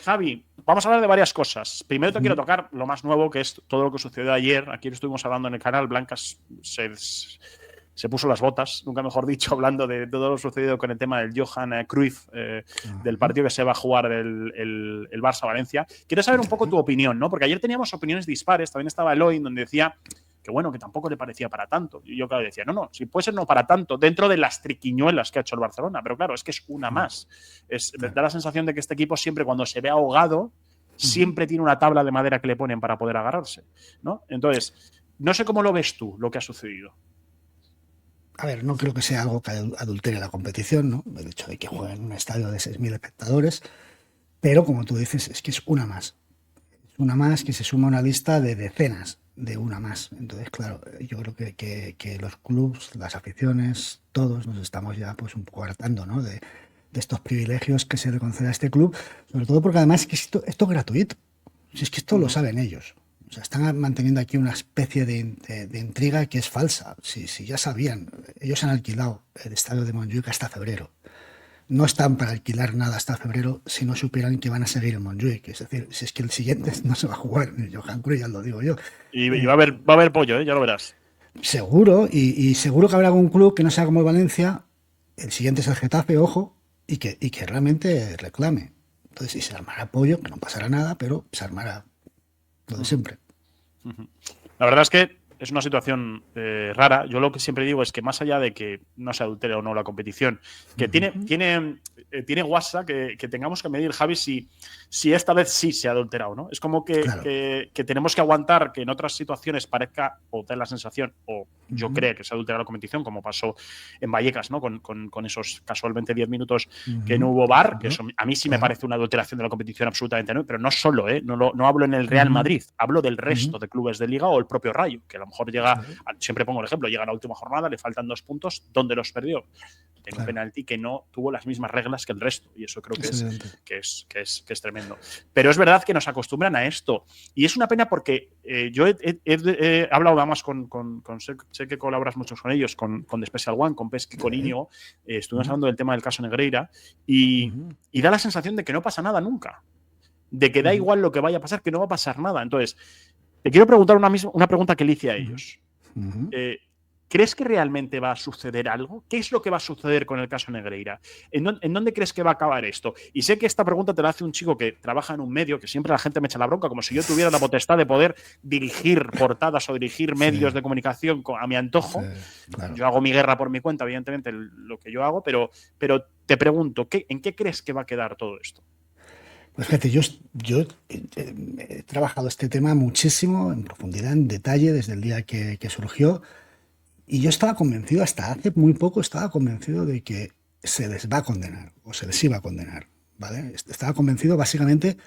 Javi, vamos a hablar de varias cosas. Primero te quiero tocar lo más nuevo, que es todo lo que sucedió ayer. Aquí estuvimos hablando en el canal. Blanca se puso las botas, nunca mejor dicho, hablando de todo lo sucedido con el tema del Johan Cruyff, del partido que se va a jugar el Barça-Valencia. Quiero saber un poco tu opinión, ¿no? Porque ayer teníamos opiniones dispares. También estaba Eloy, donde decía que bueno, que tampoco le parecía para tanto. Y yo, claro, decía, no, si puede ser no para tanto, dentro de las triquiñuelas que ha hecho el Barcelona. Pero claro, es que es una más. Da la sensación de que este equipo siempre, cuando se ve ahogado, siempre tiene una tabla de madera que le ponen para poder agarrarse, ¿no? Entonces, no sé cómo lo ves tú, lo que ha sucedido. A ver, no creo que sea algo que adultere la competición, ¿no? El hecho de que jueguen en un estadio de 6.000 espectadores, pero como tú dices, es que es una más. Es una más que se suma a una lista de decenas de una más. Entonces, claro, yo creo que los clubs, las aficiones, todos nos estamos ya pues un poco hartando, ¿no? De estos privilegios que se le concede a este club, sobre todo porque además es que esto es gratuito. Si es que esto lo saben ellos. O sea, están manteniendo aquí una especie de intriga que es falsa. Si ya sabían, ellos han alquilado el estadio de Montjuic hasta febrero. No están para alquilar nada hasta febrero si no supieran que van a seguir en Montjuic. Es decir, si es que el siguiente no se va a jugar en el Johan Cruyff, ya lo digo yo. Y va a haber pollo, ya lo verás. Seguro, y seguro que habrá algún club que no sea como el Valencia. El siguiente es el Getafe, ojo, y que realmente reclame. Entonces, si se armará pollo, que no pasará nada, pero se armará lo de siempre. La verdad es que es una situación rara. Yo lo que siempre digo es que más allá de que no se adultere o no la competición, que tiene guasa que tengamos que medir, Javi, si esta vez sí se ha adulterado, ¿no? Es como Claro. que tenemos que aguantar que en otras situaciones parezca o dé la sensación, o yo creo que se ha adulterado la competición, como pasó en Vallecas, ¿no? Con esos casualmente 10 minutos que no hubo VAR, que eso a mí sí me parece una adulteración de la competición absolutamente, ¿no? Pero no solo, no hablo en el Real Madrid, hablo del resto de clubes de Liga o el propio Rayo, que a lo mejor llega, siempre pongo el ejemplo, llega a la última jornada, le faltan 2 puntos, ¿dónde los perdió? En un penalti que no tuvo las mismas reglas que el resto, y eso creo que es tremendo. Pero es verdad que nos acostumbran a esto, y es una pena porque yo he hablado además sé que colaboras mucho con ellos, con The Special One, con Pesky, con Íñigo, estuvimos hablando del tema del caso Negreira, y da la sensación de que no pasa nada nunca, de que da igual lo que vaya a pasar, que no va a pasar nada. Entonces, te quiero preguntar una pregunta que le hice a ellos. ¿Crees que realmente va a suceder algo? ¿Qué es lo que va a suceder con el caso Negreira? ¿En dónde crees que va a acabar esto? Y sé que esta pregunta te la hace un chico que trabaja en un medio, que siempre la gente me echa la bronca, como si yo tuviera la potestad de poder dirigir portadas o dirigir medios de comunicación a mi antojo. Claro. Yo hago mi guerra por mi cuenta, evidentemente, lo que yo hago, pero te pregunto, ¿en qué crees que va a quedar todo esto? Pues fíjate, yo he trabajado este tema muchísimo, en profundidad, en detalle, desde el día que surgió, y yo estaba convencido, hasta hace muy poco, estaba convencido de que se les va a condenar, o se les iba a condenar, ¿vale? Estaba convencido básicamente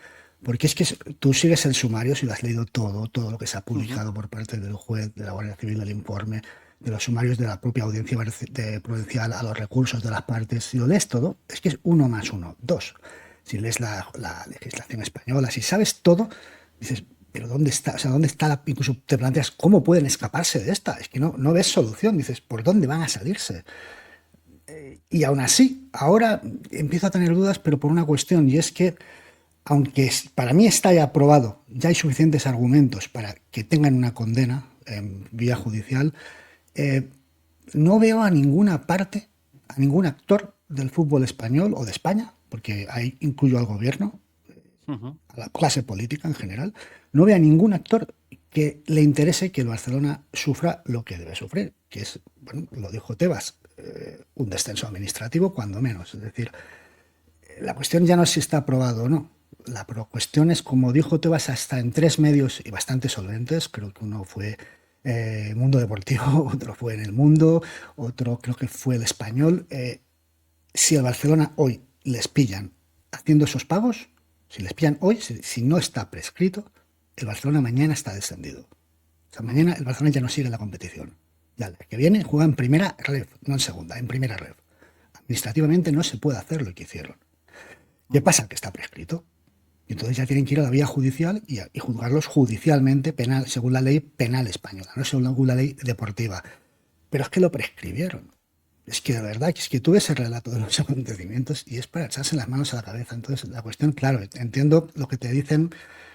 porque es que tú sigues el sumario, si lo has leído todo lo que se ha publicado por parte del juez, de la Guardia Civil, del informe, de los sumarios de la propia audiencia provincial, a los recursos de las partes, si lo lees todo, es que es 1 más 1, 2. Si lees la legislación española, si sabes todo, dices, pero ¿dónde está? O sea, ¿dónde está incluso te planteas cómo pueden escaparse de esta? Es que no ves solución, dices, ¿por dónde van a salirse? Y aún así, ahora empiezo a tener dudas, pero por una cuestión, y es que, aunque para mí está ya aprobado, ya hay suficientes argumentos para que tengan una condena en vía judicial, no veo a ninguna parte, a ningún actor del fútbol español o de España, porque ahí incluyo al gobierno, a la clase política en general, no veo a ningún actor que le interese que el Barcelona sufra lo que debe sufrir, que es, bueno, lo dijo Tebas, un descenso administrativo cuando menos. Es decir, la cuestión ya no es si está aprobado o no. La cuestión es, como dijo Tebas, hasta en 3 medios y bastante solventes, creo que uno fue Mundo Deportivo, otro fue En el Mundo, otro creo que fue El Español. Si el Barcelona hoy les pillan haciendo esos pagos, si les pillan hoy, si no está prescrito, el Barcelona mañana está descendido. O sea, mañana el Barcelona ya no sigue la competición. Ya el que viene juega en primera ref, no en segunda, en primera ref. Administrativamente no se puede hacer lo que hicieron. ¿Qué pasa? Que está prescrito. Y entonces ya tienen que ir a la vía judicial y juzgarlos judicialmente, penal, según la ley penal española, no según la ley deportiva. Pero es que lo prescribieron. Es que de verdad, que es que tú ves el relato de los acontecimientos y es para echarse las manos a la cabeza. Entonces, la cuestión, claro, entiendo lo que te dicen,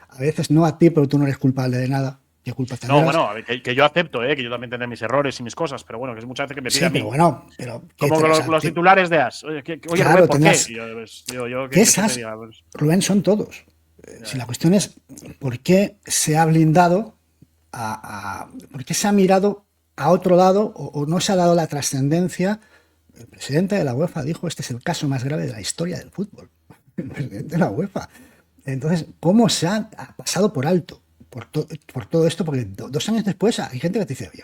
a veces no a ti, pero tú no eres culpable de nada. ¿Qué culpa No, tendrás? bueno, que yo acepto, que yo también tendré mis errores y mis cosas, pero bueno, que es muchas veces que me pide Sí, a pero mí. bueno, pero ¿qué Como te, o sea, los titulares de As. Oye, oye, Rubén, claro, ¿por qué? tendrás Y yo, pues, digo, yo, ¿qué que quieres que te esas, diga? Pues, Rubén, son todos. ya, Si la cuestión es por qué se ha blindado por qué se ha mirado a otro lado o no se ha dado la trascendencia. El presidente de la UEFA dijo, este es el caso más grave de la historia del fútbol. El presidente de la UEFA. Entonces, ¿cómo se ha pasado por alto por todo esto? Porque 2 años después hay gente que te dice, oye,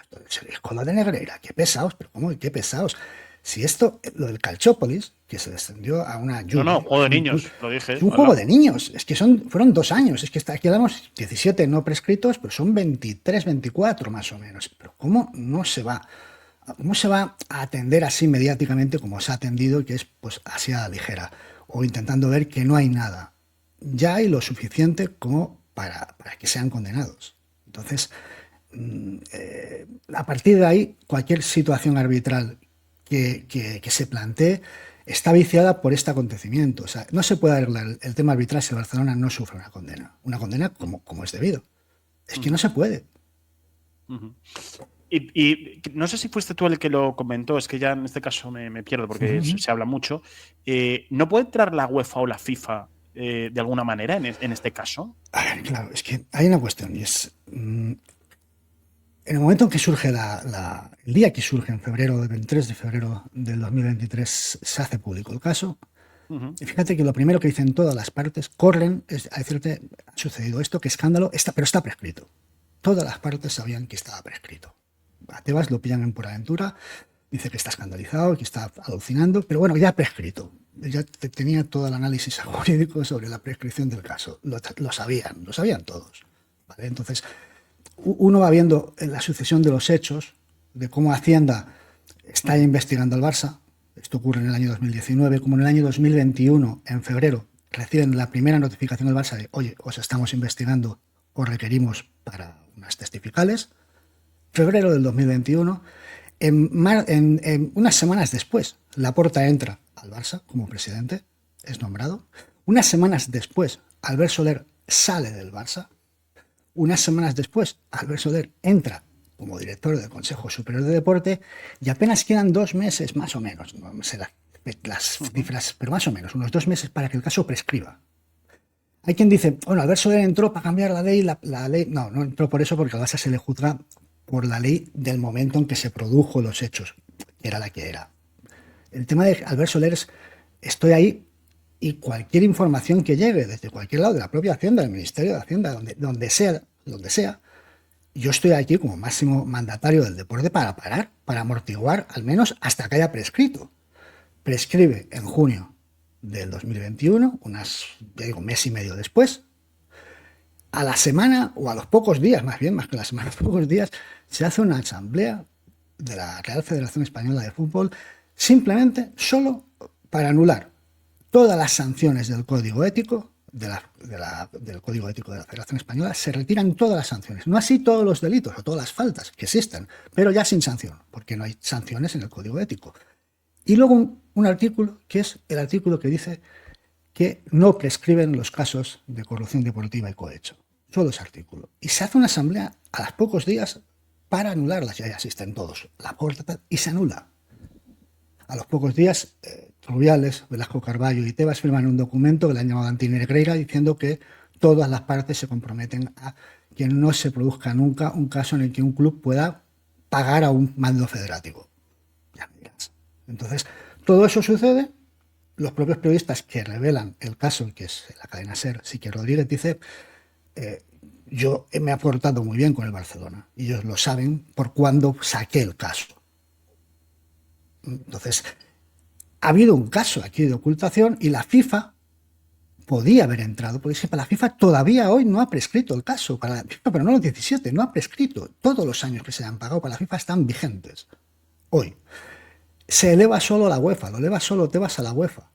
con lo de Negreira, qué pesados, pero ¿cómo? ¿Qué pesados? Si esto, lo del Calchópolis, que se descendió a una no, no, Juve, juego de niños, lo es dije, un al juego lado. de niños, es que fueron 2 años, es que aquí hablamos 17 no prescritos, pero son 23, 24 más o menos. Pero ¿cómo se va a atender así mediáticamente como se ha atendido, que es pues así a la ligera? O intentando ver que no hay nada. Ya hay lo suficiente como para que sean condenados. Entonces, a partir de ahí, cualquier situación arbitral que se plantee está viciada por este acontecimiento. O sea, no se puede arreglar el tema arbitral si el Barcelona no sufre una condena como es debido. Es que no se puede. Uh-huh. Y no sé si fuiste tú el que lo comentó, es que ya en este caso me pierdo porque se habla mucho. ¿No puede entrar la UEFA o la FIFA de alguna manera en este caso? A ver, claro, es que hay una cuestión y es. En el momento en que surge el día que surge en febrero, el 23 de febrero del 2023, se hace público el caso. Uh-huh. Y fíjate que lo primero que dicen todas las partes, corren a decirte, ha sucedido esto, qué escándalo, pero está prescrito. Todas las partes sabían que estaba prescrito. A Tebas lo pillan en pura aventura, dice que está escandalizado, que está alucinando, pero bueno, ya prescrito. Ya tenía todo el análisis jurídico sobre la prescripción del caso. Lo sabían todos. ¿Vale? Entonces, uno va viendo en la sucesión de los hechos, de cómo Hacienda está investigando al Barça. Esto ocurre en el año 2019, como en el año 2021, en febrero, reciben la primera notificación del Barça de, oye, os estamos investigando, os requerimos para unas testificales. Febrero del 2021, unas semanas después, Laporta entra al Barça como presidente, es nombrado. Unas semanas después, Albert Soler sale del Barça. Unas semanas después, Albert Soler entra como director del Consejo Superior de Deporte y apenas quedan 2 meses, más o menos, no sé las cifras, pero más o menos, unos 2 meses para que el caso prescriba. Hay quien dice, bueno, Albert Soler entró para cambiar la ley, la ley. No entró por eso, porque al Barça se le juzga por la ley del momento en que se produjo los hechos, que era la que era. El tema de Albert Soler es, estoy ahí y cualquier información que llegue desde cualquier lado de la propia Hacienda, del Ministerio de Hacienda, donde sea, yo estoy aquí como máximo mandatario del deporte para parar, para amortiguar al menos hasta que haya prescrito. Prescribe en junio del 2021, mes y medio después. A la semana, o a los pocos días, más que la semana, a los pocos días, se hace una asamblea de la Real Federación Española de Fútbol, simplemente solo para anular todas las sanciones del Código Ético del Código Ético de la Federación Española. Se retiran todas las sanciones, no así todos los delitos o todas las faltas que existen, pero ya sin sanción, porque no hay sanciones en el Código Ético. Y luego un artículo, que es el artículo que dice que no prescriben los casos de corrupción deportiva y cohecho. Solo ese artículo. Y se hace una asamblea a los pocos días para anularlas. Ya asisten todos. La puerta y se anula. A los pocos días, Rubiales, Velasco Carballo y Tebas firman un documento que le han llamado Anti-Negreira, diciendo que todas las partes se comprometen a que no se produzca nunca un caso en el que un club pueda pagar a un mando federativo. Ya miras. Entonces, todo eso sucede. Los propios periodistas que revelan el caso, que es la cadena SER, Sique Rodríguez, dice, yo me he portado muy bien con el Barcelona y ellos lo saben por cuando saqué el caso. Entonces, ha habido un caso aquí de ocultación y la FIFA podía haber entrado, porque para la FIFA todavía hoy no ha prescrito el caso, para la FIFA, pero no los 17, no ha prescrito. Todos los años que se han pagado para la FIFA están vigentes. Hoy. Se eleva solo a la UEFA, lo eleva solo Tebas a la UEFA.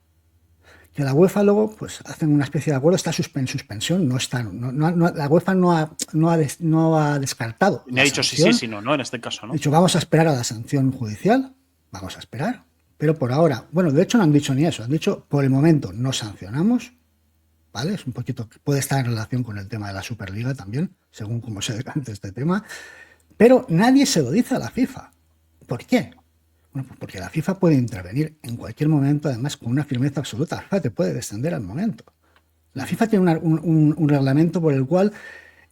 Que la UEFA luego pues hacen una especie de acuerdo, está en suspensión, no está, la UEFA no ha descartado. Me ha dicho sanción. Sí, en este caso, ¿no? Ha dicho, vamos a esperar a la sanción judicial, vamos a esperar. Pero por ahora, bueno, de hecho no han dicho ni eso, han dicho por el momento no sancionamos, ¿vale? Es un poquito, puede estar en relación con el tema de la Superliga también, según cómo se decante este tema, pero nadie se lo dice a la FIFA. ¿Por qué? Bueno, pues porque la FIFA puede intervenir en cualquier momento, además con una firmeza absoluta. La FIFA te puede descender al momento. La FIFA tiene un reglamento por el cual,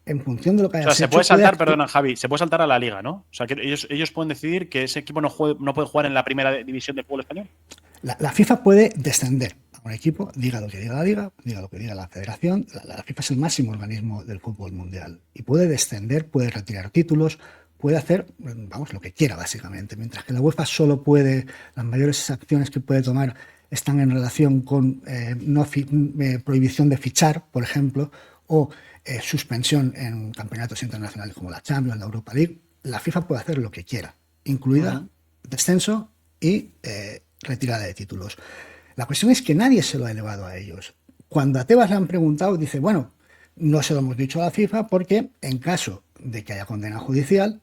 en función de lo que O hayas sea, se hecho, puede saltar, perdona, Javi, se puede saltar a la liga, ¿no? O sea, que ellos pueden decidir que ese equipo no puede jugar en la primera división de fútbol español. La FIFA puede descender a un equipo, diga lo que diga la liga, diga lo que diga la federación. La FIFA es el máximo organismo del fútbol mundial y puede descender, puede retirar títulos, puede hacer, vamos, lo que quiera básicamente. Mientras que la UEFA solo puede, las mayores acciones que puede tomar están en relación con prohibición de fichar, por ejemplo, o suspensión en campeonatos internacionales como la Champions, la Europa League. La FIFA puede hacer lo que quiera, incluida descenso y retirada de títulos. La cuestión es que nadie se lo ha elevado a ellos. Cuando a Tebas le han preguntado, dice, bueno, no se lo hemos dicho a la FIFA porque en caso de que haya condena judicial,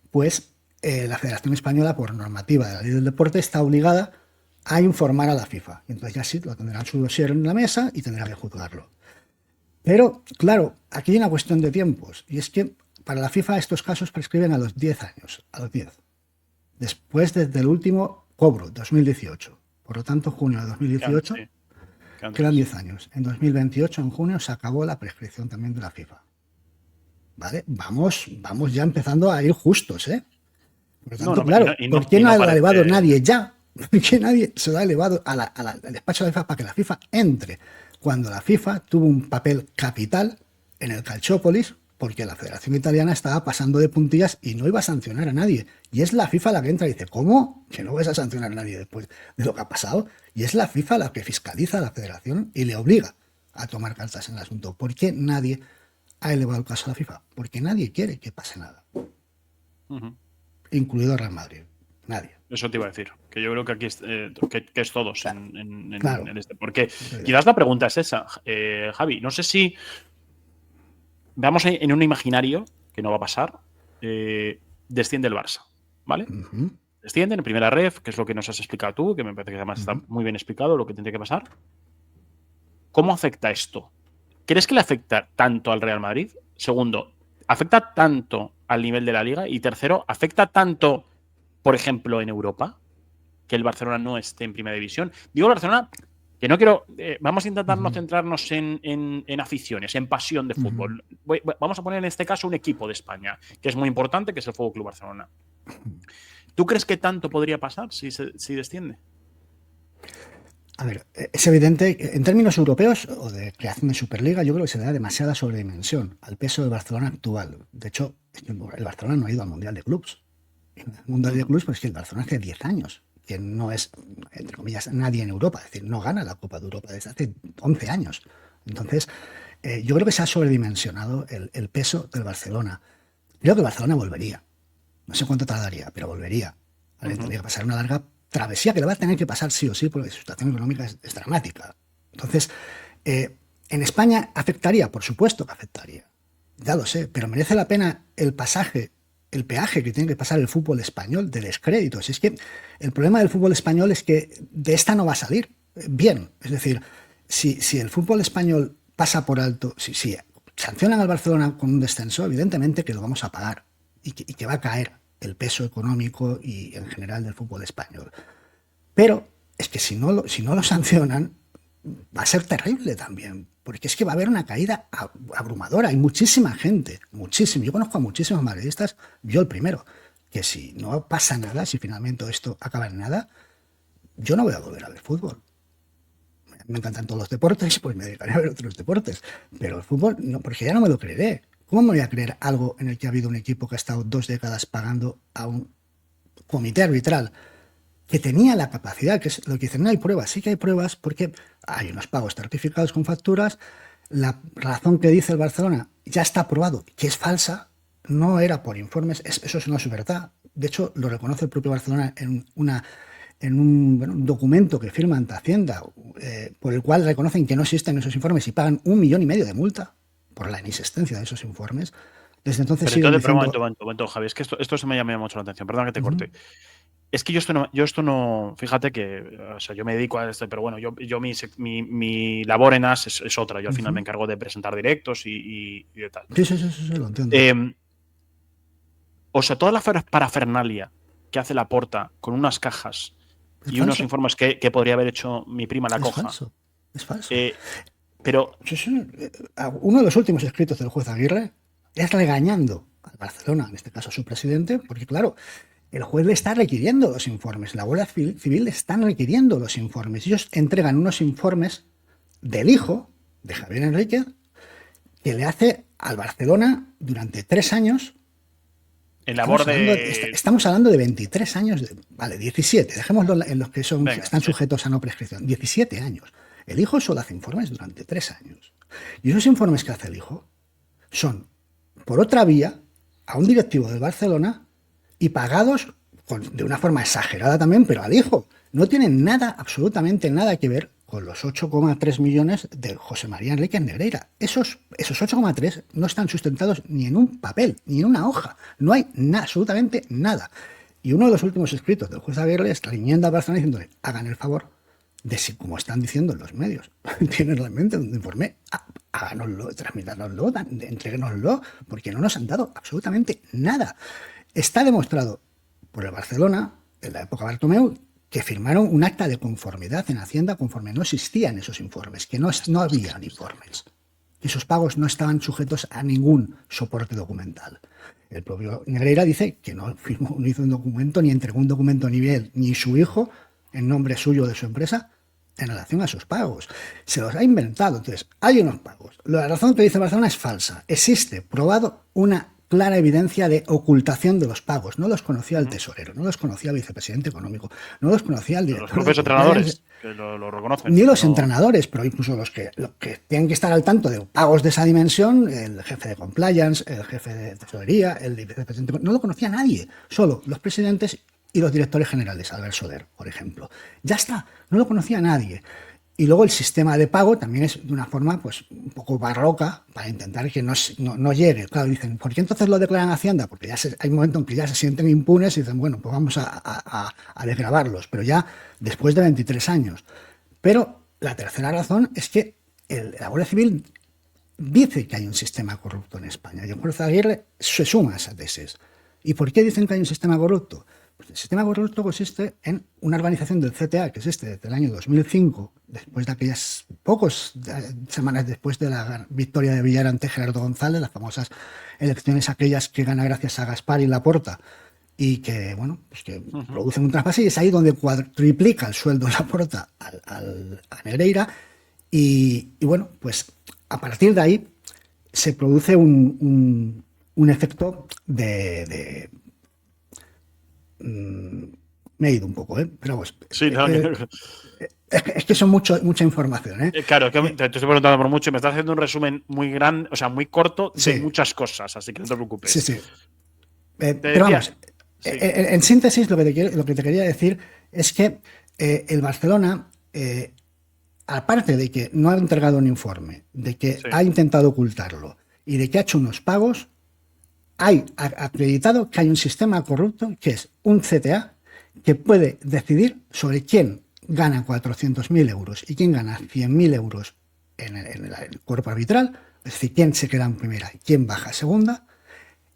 pues la Federación Española, por normativa de la ley del deporte, está obligada a informar a la FIFA. Y entonces ya sí, lo tendrán su dossier en la mesa y tendrá que juzgarlo. Pero, claro, aquí hay una cuestión de tiempos. Y es que para la FIFA estos casos prescriben a los 10 años, a los 10. Después desde el último cobro, 2018. Por lo tanto, junio de 2018, quedan 10 años. En 2028, en junio, se acabó la prescripción también de la FIFA. ¿Vale? Vamos ya empezando a ir justos, ¿eh? Por lo tanto, claro, ¿por qué no ha elevado nadie ya? ¿Por qué nadie se lo ha elevado al despacho de la FIFA para que la FIFA entre? Cuando la FIFA tuvo un papel capital en el Calciópolis, porque la Federación Italiana estaba pasando de puntillas y no iba a sancionar a nadie. Y es la FIFA la que entra y dice, ¿cómo? Que no vas a sancionar a nadie después de lo que ha pasado. Y es la FIFA la que fiscaliza a la Federación y le obliga a tomar cartas en el asunto. ¿Por qué nadie ha elevado el caso a la FIFA? Porque nadie quiere que pase nada. Incluido Real Madrid. Nadie. Eso te iba a decir, que yo creo que aquí que es todos claro. en este. Porque quizás la pregunta es esa, Javi. No sé si veamos en un imaginario, que no va a pasar, desciende el Barça, ¿vale? Descienden en primera ref, que es lo que nos has explicado tú, que me parece que además está muy bien explicado lo que tendría que pasar. ¿Cómo afecta esto? ¿Crees que le afecta tanto al Real Madrid? Segundo, ¿afecta tanto al nivel de la Liga? Y tercero, ¿afecta tanto, por ejemplo, en Europa, que el Barcelona no esté en primera división? Digo Barcelona, que no quiero... vamos a intentar no centrarnos en aficiones, en pasión de fútbol. Vamos a poner en este caso un equipo de España, que es muy importante, que es el Fútbol Club Barcelona. ¿Tú crees que tanto podría pasar si desciende? A ver, es evidente, en términos europeos o de creación de Superliga, yo creo que se le da demasiada sobredimensión al peso del Barcelona actual. De hecho, el Barcelona no ha ido al Mundial de Clubs. El Mundial de Clubs, pues que el Barcelona hace 10 años, que no es, entre comillas, nadie en Europa. Es decir, no gana la Copa de Europa desde hace 11 años. Entonces, yo creo que se ha sobredimensionado el peso del Barcelona. Creo que el Barcelona volvería. No sé cuánto tardaría, pero volvería. Tendría que pasar una larga travesía que le va a tener que pasar sí o sí, porque su situación económica es dramática. Entonces, ¿en España afectaría? Por supuesto que afectaría. Ya lo sé, pero merece la pena el pasaje, el peaje que tiene que pasar el fútbol español de descréditos. Es que el problema del fútbol español es que de esta no va a salir bien. Es decir, si el fútbol español pasa por alto, si sancionan al Barcelona con un descenso, evidentemente que lo vamos a pagar y que va a caer el peso económico y en general del fútbol español. Pero es que si no lo sancionan, va a ser terrible también, porque es que va a haber una caída abrumadora. Hay muchísima gente, muchísimo. Yo conozco a muchísimos madridistas, yo el primero, que si no pasa nada, si finalmente esto acaba en nada, yo no voy a volver a ver fútbol. Me encantan todos los deportes, pues me dedicaré a ver otros deportes. Pero el fútbol, no, porque ya no me lo creeré. ¿Cómo me voy a creer algo en el que ha habido un equipo que ha estado 2 décadas pagando a un comité arbitral que tenía la capacidad, que es lo que dicen, no hay pruebas? Sí que hay pruebas porque hay unos pagos certificados con facturas, la razón que dice el Barcelona ya está probado, que es falsa, no era por informes, eso no es verdad. De hecho, lo reconoce el propio Barcelona en un documento que firma ante Hacienda, por el cual reconocen que no existen esos informes y pagan 1,5 millones de multa por la inexistencia de esos informes. Desde entonces pero un momento, Javi, es que esto se me llama mucho la atención, perdón que te corte. Es que yo esto no, fíjate que, o sea, yo me dedico a esto, pero bueno, mi labor en AS es otra. Yo al final me encargo de presentar directos y de tal. Sí, lo entiendo. O sea, toda la parafernalia que hace Laporta con unas cajas y unos informes que podría haber hecho mi prima La Coja. Es falso. Pero uno de los últimos escritos del juez Aguirre es regañando al Barcelona, en este caso a su presidente, porque claro, el juez le está requiriendo los informes, la Guardia Civil le están requiriendo los informes. Ellos entregan unos informes del hijo de Javier Enríquez que le hace al Barcelona durante 3 años. En labor estamos hablando de 23 años, vale, 17, dejémoslo en los que están sujetos a no prescripción, 17 años. El hijo solo hace informes durante 3 años. Y esos informes que hace el hijo son, por otra vía, a un directivo del Barcelona y pagados de una forma exagerada también, pero al hijo. No tienen nada, absolutamente nada que ver con los 8,3 millones de José María Enríquez Negreira. Esos 8,3 no están sustentados ni en un papel, ni en una hoja. No hay absolutamente nada. Y uno de los últimos escritos del juez Aguirre está riñendo a Barcelona diciéndole, hagan el favor de si, como están diciendo en los medios, tienen realmente un informe, háganoslo, transmítanoslo, entréguenoslo, porque no nos han dado absolutamente nada. Está demostrado por el Barcelona, en la época Bartomeu, que firmaron un acta de conformidad en Hacienda conforme no existían esos informes, que no habían informes. Esos pagos no estaban sujetos a ningún soporte documental. El propio Negreira dice que no hizo un documento, ni entregó un documento ni él ni su hijo, en nombre suyo de su empresa, en relación a esos pagos. Se los ha inventado. Entonces, hay unos pagos. La razón que dice Barcelona es falsa. Existe, probado, una clara evidencia de ocultación de los pagos. No los conocía el tesorero, no los conocía el vicepresidente económico, no los conocía el director. Los propios entrenadores que lo reconocen. Ni los entrenadores, pero incluso los que tienen que estar al tanto de pagos de esa dimensión, el jefe de compliance, el jefe de tesorería, el vicepresidente, no lo conocía nadie, solo los presidentes y los directores generales, Albert Soler, por ejemplo. Ya está, no lo conocía nadie. Y luego el sistema de pago también es de una forma pues un poco barroca para intentar que no llegue. Claro, dicen, ¿por qué entonces lo declaran Hacienda? Porque ya hay un momento en que ya se sienten impunes y dicen, bueno, pues vamos a desgravarlos, pero ya después de 23 años. Pero la tercera razón es que la Guardia Civil dice que hay un sistema corrupto en España. Y el juez Aguirre se suma a esa tesis. ¿Y por qué dicen que hay un sistema corrupto? Pues el sistema corrupto consiste en una organización del CTA que existe desde el año 2005, después de aquellas pocas semanas después de la victoria de Villar ante Gerardo González, las famosas elecciones aquellas que gana gracias a Gaspar y Laporta y que, bueno, pues que producen un trasvase, y es ahí donde triplica el sueldo Laporta a Negreira y bueno, pues a partir de ahí se produce un efecto de me he ido un poco, pero pues, sí, no, es que son mucha información. Claro, que te estoy preguntando por mucho y me estás haciendo un resumen muy grande, o sea, muy corto de muchas cosas, así que no te preocupes. Sí. Pero vamos, en síntesis, lo que te quería decir es que el Barcelona, aparte de que no ha entregado un informe, de que ha intentado ocultarlo y de que ha hecho unos pagos, hay acreditado que hay un sistema corrupto que es un CTA que puede decidir sobre quién gana 400.000 euros y quién gana 100.000 euros en el cuerpo arbitral, es decir, quién se queda en primera y quién baja a segunda,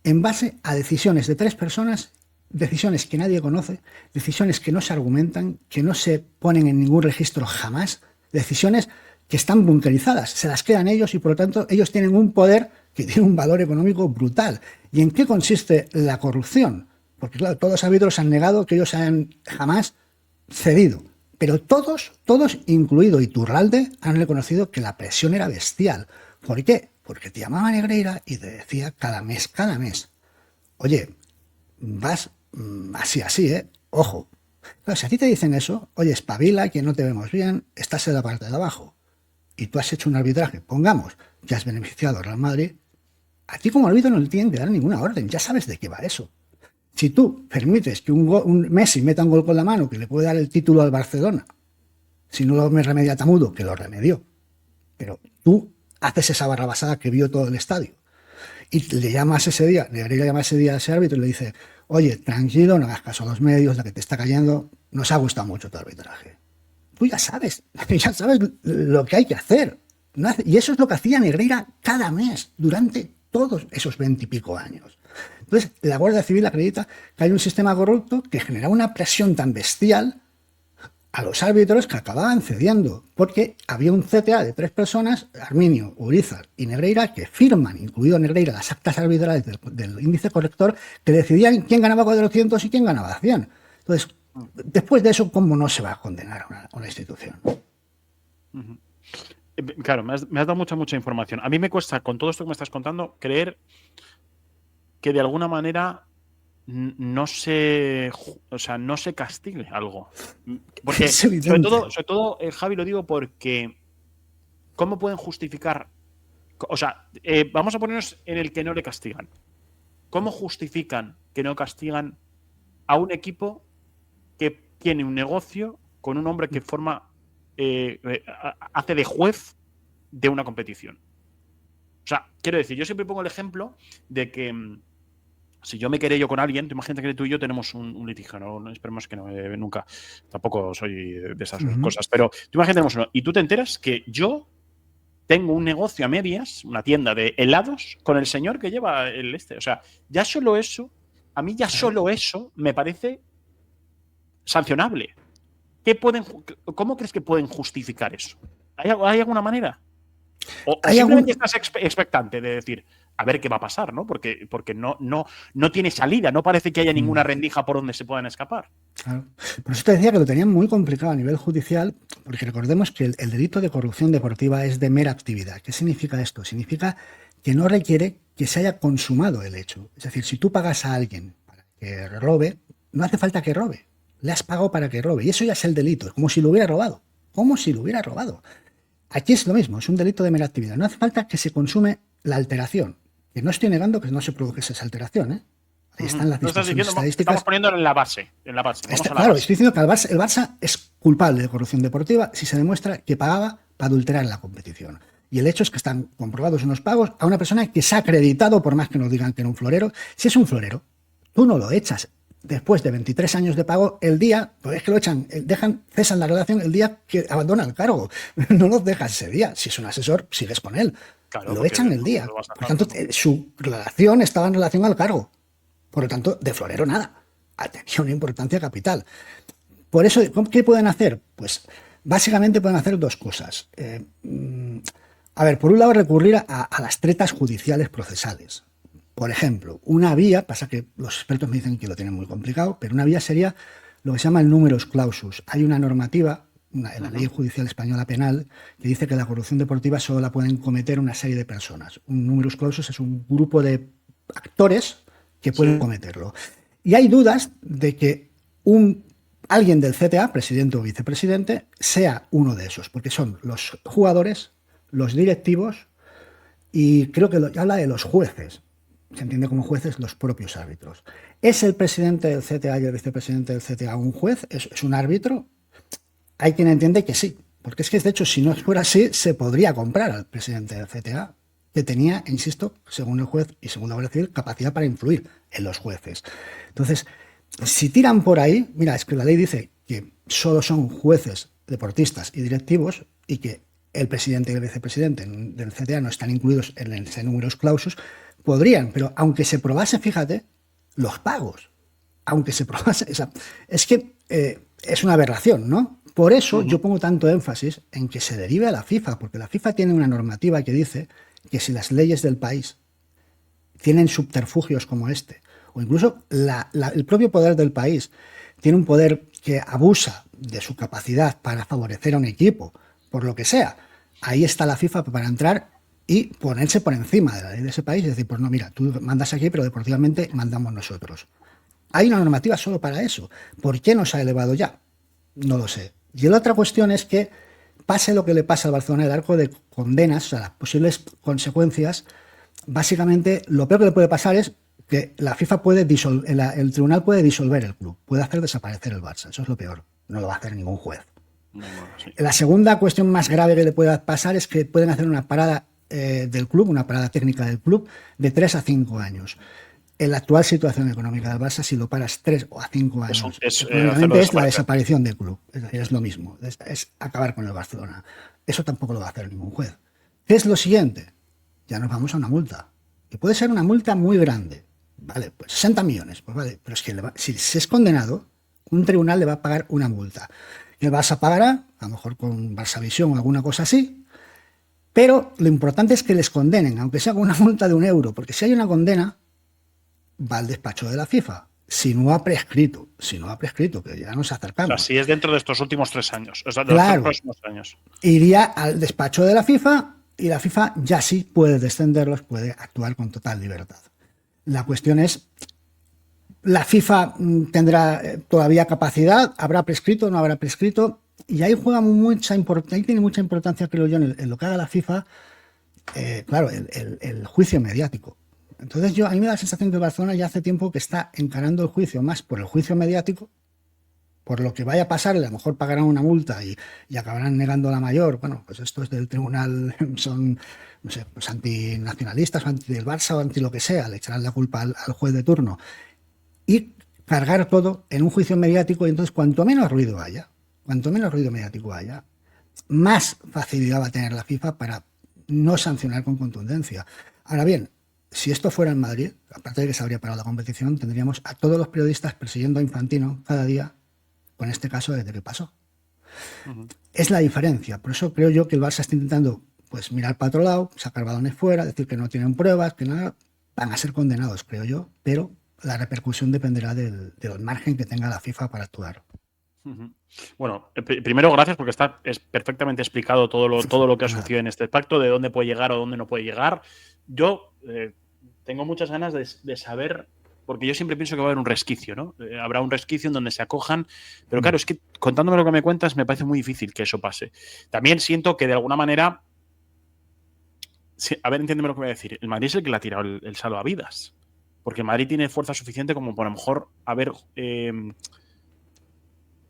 en base a decisiones de 3 personas, decisiones que nadie conoce, decisiones que no se argumentan, que no se ponen en ningún registro jamás, decisiones que están bunkerizadas, se las quedan ellos y por lo tanto ellos tienen un poder que tiene un valor económico brutal. ¿Y en qué consiste la corrupción? Porque claro, todos los árbitros han negado que ellos hayan jamás cedido, pero todos, incluido Iturralde, han reconocido que la presión era bestial. ¿Por qué? Porque te llamaba Negreira y te decía cada mes, oye, vas así, ojo. Claro, si a ti te dicen eso, oye, espabila, que no te vemos bien, estás en la parte de abajo y tú has hecho un arbitraje, pongamos que has beneficiado al Real Madrid, a ti como árbitro no le tienen que dar ninguna orden, ya sabes de qué va eso. Si tú permites que un Messi meta un gol con la mano que le puede dar el título al Barcelona, si no lo remedia Tamudo, que lo remedió, pero tú haces esa barrabasada que vio todo el estadio, Y le llamas ese día, Negreira llama ese día a ese árbitro y le dice, oye, tranquilo, no hagas caso a los medios, la que te está cayendo, nos ha gustado mucho tu arbitraje. Tú ya sabes lo que hay que hacer. Y eso es lo que hacía Negreira cada mes, durante todos esos 20 y pico años. Entonces, la Guardia Civil acredita que hay un sistema corrupto que genera una presión tan bestial a los árbitros que acababan cediendo, porque había un CTA de 3 personas, Arminio, Urizar y Negreira, que firman, incluido Negreira, las actas arbitrales del índice corrector, que decidían quién ganaba 400 y quién ganaba 100. Entonces, después de eso, ¿cómo no se va a condenar a una institución? Claro, me has dado mucha información. A mí me cuesta, con todo esto que me estás contando, creer que de alguna manera no se castigue algo. Porque, sobre todo, Javi, lo digo porque ¿cómo pueden justificar? O sea, vamos a ponernos en el que no le castigan. ¿Cómo justifican que no castigan a un equipo que tiene un negocio con un hombre que hace de juez de una competición? O sea, quiero decir, yo siempre pongo el ejemplo de que si yo me querello con alguien, imagínate que tú y yo tenemos un litigio, no esperemos que no, nunca, tampoco soy de esas cosas, pero tú imagínate que tenemos uno, y tú te enteras que yo tengo un negocio a medias, una tienda de helados, con el señor que lleva o sea, ya solo eso, a mí ya solo eso me parece sancionable. ¿Cómo crees que pueden justificar eso? ¿Hay alguna manera? ¿O simplemente estás expectante de decir, a ver qué va a pasar, ¿no? Porque no tiene salida, no parece que haya ninguna rendija por donde se puedan escapar. Claro. Por eso te decía que lo tenían muy complicado a nivel judicial, porque recordemos que el delito de corrupción deportiva es de mera actividad. ¿Qué significa esto? Significa que no requiere que se haya consumado el hecho. Es decir, si tú pagas a alguien para que robe, no hace falta que robe. Le has pagado para que robe. Y eso ya es el delito, es como si lo hubiera robado. Como si lo hubiera robado. Aquí es lo mismo, es un delito de mera actividad. No hace falta que se consume la alteración. Que no estoy negando que no se produjese esa alteración, ¿eh? Ahí están las discusiones estadísticas. Estamos poniendo en la base. Claro, estoy diciendo que el Barça es culpable de corrupción deportiva si se demuestra que pagaba para adulterar la competición. Y el hecho es que están comprobados unos pagos a una persona que se ha acreditado, por más que nos digan que era un florero. Si es un florero, tú no lo echas después de 23 años de pago el día, pues es que lo echan, cesan la relación el día que abandona el cargo. No los dejas ese día. Si es un asesor, sigues con él. Claro, lo echan el día. Por tanto, su relación estaba en relación al cargo. Por lo tanto, de florero nada. Tenía una importancia capital. Por eso, ¿qué pueden hacer? Pues básicamente pueden hacer dos cosas. A ver, por un lado, recurrir a las tretas judiciales procesales. Por ejemplo, una vía, pasa que los expertos me dicen que lo tienen muy complicado, pero una vía sería lo que se llama el numerus clausus. Hay una normativa en la ley judicial española penal que dice que la corrupción deportiva solo la pueden cometer una serie de personas. Un numerus clausus es un grupo de actores que pueden cometerlo. Y hay dudas de que alguien del CTA, presidente o vicepresidente, sea uno de esos, porque son los jugadores, los directivos y creo que habla de los jueces. Se entiende como jueces los propios árbitros. ¿Es el presidente del CTA y el vicepresidente del CTA un juez? ¿Es un árbitro? Hay quien entiende que sí, porque es que de hecho si no fuera así se podría comprar al presidente del CTA, que tenía, insisto, según el juez y según la Guardia Civil, capacidad para influir en los jueces. Entonces, si tiran por ahí, mira, es que la ley dice que solo son jueces, deportistas y directivos y que el presidente y el vicepresidente del CTA no están incluidos en ese numerus clausus, podrían, pero aunque se probase, fíjate, los pagos, aunque se probase, es que es una aberración, ¿no? Por eso yo pongo tanto énfasis en que se derive a la FIFA, porque la FIFA tiene una normativa que dice que si las leyes del país tienen subterfugios como este, o incluso el propio poder del país tiene un poder que abusa de su capacidad para favorecer a un equipo, por lo que sea, ahí está la FIFA para entrar y ponerse por encima de la ley de ese país y decir, pues no, mira, tú mandas aquí, pero deportivamente mandamos nosotros. Hay una normativa solo para eso. ¿Por qué no se ha elevado ya? No lo sé. Y la otra cuestión es que pase lo que le pasa al Barcelona del Arco de condenas, o sea, las posibles consecuencias, básicamente lo peor que le puede pasar es que la FIFA el tribunal puede disolver el club, puede hacer desaparecer el Barça, eso es lo peor, no lo va a hacer ningún juez. Sí. La segunda cuestión más grave que le puede pasar es que pueden hacer una parada del club, una parada técnica del club, de 3 a 5 años. En la actual situación económica del Barça, si lo paras 3 o a 5 años, económicamente es la desaparición del club. Es decir, es lo mismo, es acabar con el Barcelona. Eso tampoco lo va a hacer ningún juez. ¿Qué es lo siguiente? Ya nos vamos a una multa. Que puede ser una multa muy grande. Vale, pues 60 millones. Pues vale, pero es que si se es condenado, un tribunal le va a pagar una multa. Y el Barça pagará, a lo mejor con Barça Visión o alguna cosa así, pero lo importante es que les condenen, aunque sea con una multa de €1, porque si hay una condena, va al despacho de la FIFA. Si no ha prescrito, que ya nos acercamos. O sea, si es dentro de estos últimos 3 años, o sea, de claro, los próximos años. Iría al despacho de la FIFA y la FIFA ya sí puede descenderlos, puede actuar con total libertad. La cuestión es, ¿la FIFA tendrá todavía capacidad? ¿Habrá prescrito o no habrá prescrito? Y ahí juega ahí tiene mucha importancia, creo yo, en lo que haga la FIFA, claro, el juicio mediático. Entonces a mí me da la sensación que Barcelona ya hace tiempo que está encarando el juicio más por el juicio mediático, por lo que vaya a pasar, a lo mejor pagarán una multa y acabarán negando la mayor. Bueno, pues estos del tribunal son, no sé, pues antinacionalistas, o anti del Barça o anti lo que sea, le echarán la culpa al juez de turno. Y cargar todo en un juicio mediático, y entonces cuanto menos ruido mediático haya, más facilidad va a tener la FIFA para no sancionar con contundencia. Ahora bien, si esto fuera en Madrid, aparte de que se habría parado la competición, tendríamos a todos los periodistas persiguiendo a Infantino cada día con este caso desde que pasó. Es la diferencia. Por eso creo yo que el Barça está intentando pues mirar para otro lado, sacar balones fuera, decir que no tienen pruebas, que nada. Van a ser condenados, creo yo, pero la repercusión dependerá del margen que tenga la FIFA para actuar. Bueno, primero gracias porque es perfectamente explicado todo lo que ha sucedido en este pacto, de dónde puede llegar o dónde no puede llegar. Yo tengo muchas ganas de saber, porque yo siempre pienso que va a haber un resquicio, ¿no? Habrá un resquicio en donde se acojan, pero claro, es que contándome lo que me cuentas me parece muy difícil que eso pase. También siento que de alguna manera, a ver, entiéndeme lo que voy a decir, el Madrid es el que le ha tirado el salvavidas, porque el Madrid tiene fuerza suficiente como por a lo mejor haber...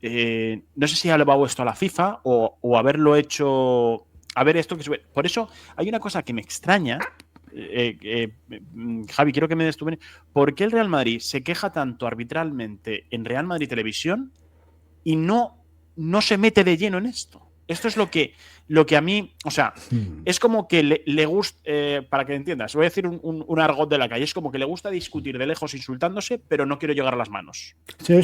no sé si ha elevado esto a la FIFA o haberlo hecho. A ver, esto que sube. Por eso hay una cosa que me extraña. Javi, quiero que me des tu opinión. ¿Por qué el Real Madrid se queja tanto arbitralmente en Real Madrid Televisión y no se mete de lleno en esto? Esto es lo que a mí, o sea, es como que le gusta, para que entiendas, voy a decir un argot de la calle, es como que le gusta discutir de lejos insultándose, pero no quiero llegar a las manos. Sí.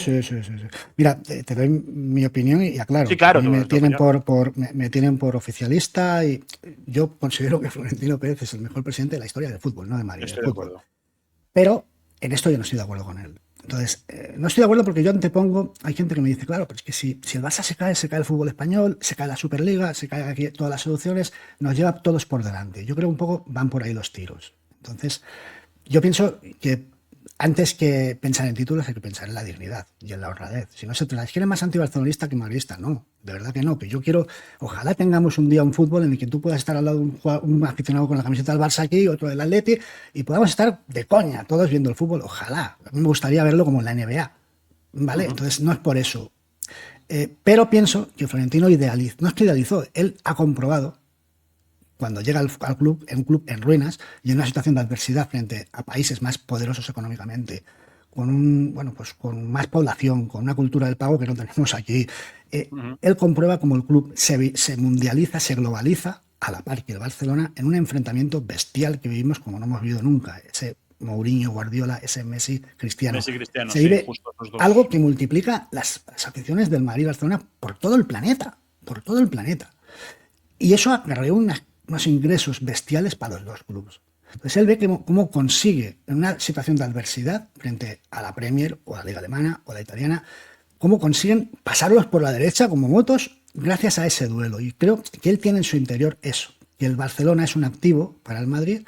Mira, te doy mi opinión y aclaro. Sí, claro. Me tienen por oficialista y yo considero que Florentino Pérez es el mejor presidente de la historia del fútbol, no de Madrid. Estoy de acuerdo. Pero en esto yo no estoy de acuerdo con él. Entonces, no estoy de acuerdo porque yo antepongo, hay gente que me dice, claro, pero es que si el Barça se cae el fútbol español, se cae la Superliga, se cae aquí todas las soluciones, nos lleva todos por delante. Yo creo un poco van por ahí los tiros. Entonces, yo pienso que antes que pensar en títulos hay que pensar en la dignidad y en la honradez. Si no se te las quiere más antibarcelonista que madridista, no, de verdad que no. Que yo quiero, ojalá tengamos un día un fútbol en el que tú puedas estar al lado de un aficionado con la camiseta del Barça aquí, otro del Atleti, y podamos estar de coña todos viendo el fútbol, ojalá. A mí me gustaría verlo como en la NBA, ¿vale? Entonces no es por eso. Pero pienso que Florentino no es que idealizó, él ha comprobado cuando llega al club, en un club en ruinas y en una situación de adversidad frente a países más poderosos económicamente, con más población, con una cultura del pago que no tenemos aquí, él comprueba cómo el club se mundializa, se globaliza a la par que el Barcelona en un enfrentamiento bestial que vivimos como no hemos vivido nunca. Ese Mourinho, Guardiola, ese Messi, Cristiano. Se vive algo que multiplica las aficiones del Madrid y Barcelona por todo el planeta. Y eso acarreó unos ingresos bestiales para los dos clubes. Entonces él ve cómo consigue, en una situación de adversidad, frente a la Premier o a la Liga Alemana o a la Italiana, cómo consiguen pasarlos por la derecha como motos gracias a ese duelo. Y creo que él tiene en su interior eso, que el Barcelona es un activo para el Madrid.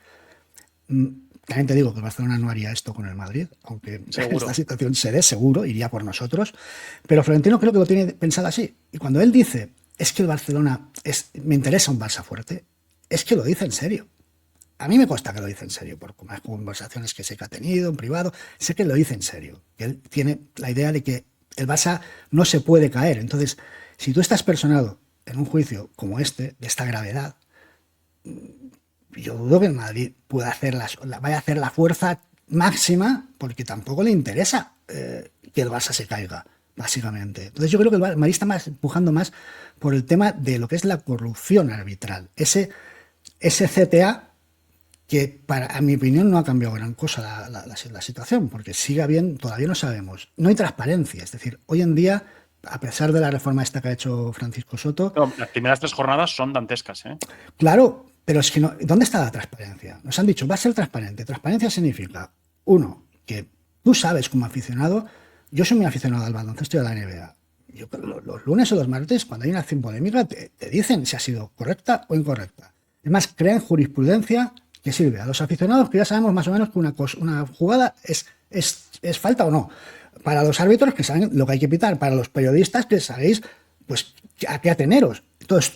También te digo que el Barcelona no haría esto con el Madrid, aunque en esta situación se dé, seguro, iría por nosotros. Pero Florentino creo que lo tiene pensado así. Y cuando él dice, es que el Barcelona me interesa un Barça fuerte, es que lo dice en serio. A mí me consta que lo dice en serio, por las conversaciones que sé que ha tenido en privado, sé que lo dice en serio. Que él tiene la idea de que el Barça no se puede caer. Entonces, si tú estás personado en un juicio como este, de esta gravedad, yo dudo que el Madrid pueda vaya a hacer la fuerza máxima porque tampoco le interesa que el Barça se caiga, básicamente. Entonces yo creo que el Madrid está empujando más por el tema de lo que es la corrupción arbitral. Ese CTA que, a mi opinión, no ha cambiado gran cosa la situación, porque sigue habiendo, todavía no sabemos, no hay transparencia. Es decir, hoy en día, a pesar de la reforma esta que ha hecho Francisco Soto... No, las primeras 3 jornadas son dantescas, ¿eh? Claro, pero es que no, ¿dónde está la transparencia? Nos han dicho, va a ser transparente. Transparencia significa, uno, que tú sabes como aficionado, yo soy muy aficionado al baloncesto y a la NBA. Yo, los lunes o los martes, cuando hay una acción polémica, te dicen si ha sido correcta o incorrecta. Es más, crean jurisprudencia que sirve a los aficionados, que ya sabemos más o menos que una jugada es falta o no. Para los árbitros, que saben lo que hay que pitar. Para los periodistas, que sabéis pues a qué ateneros. Entonces,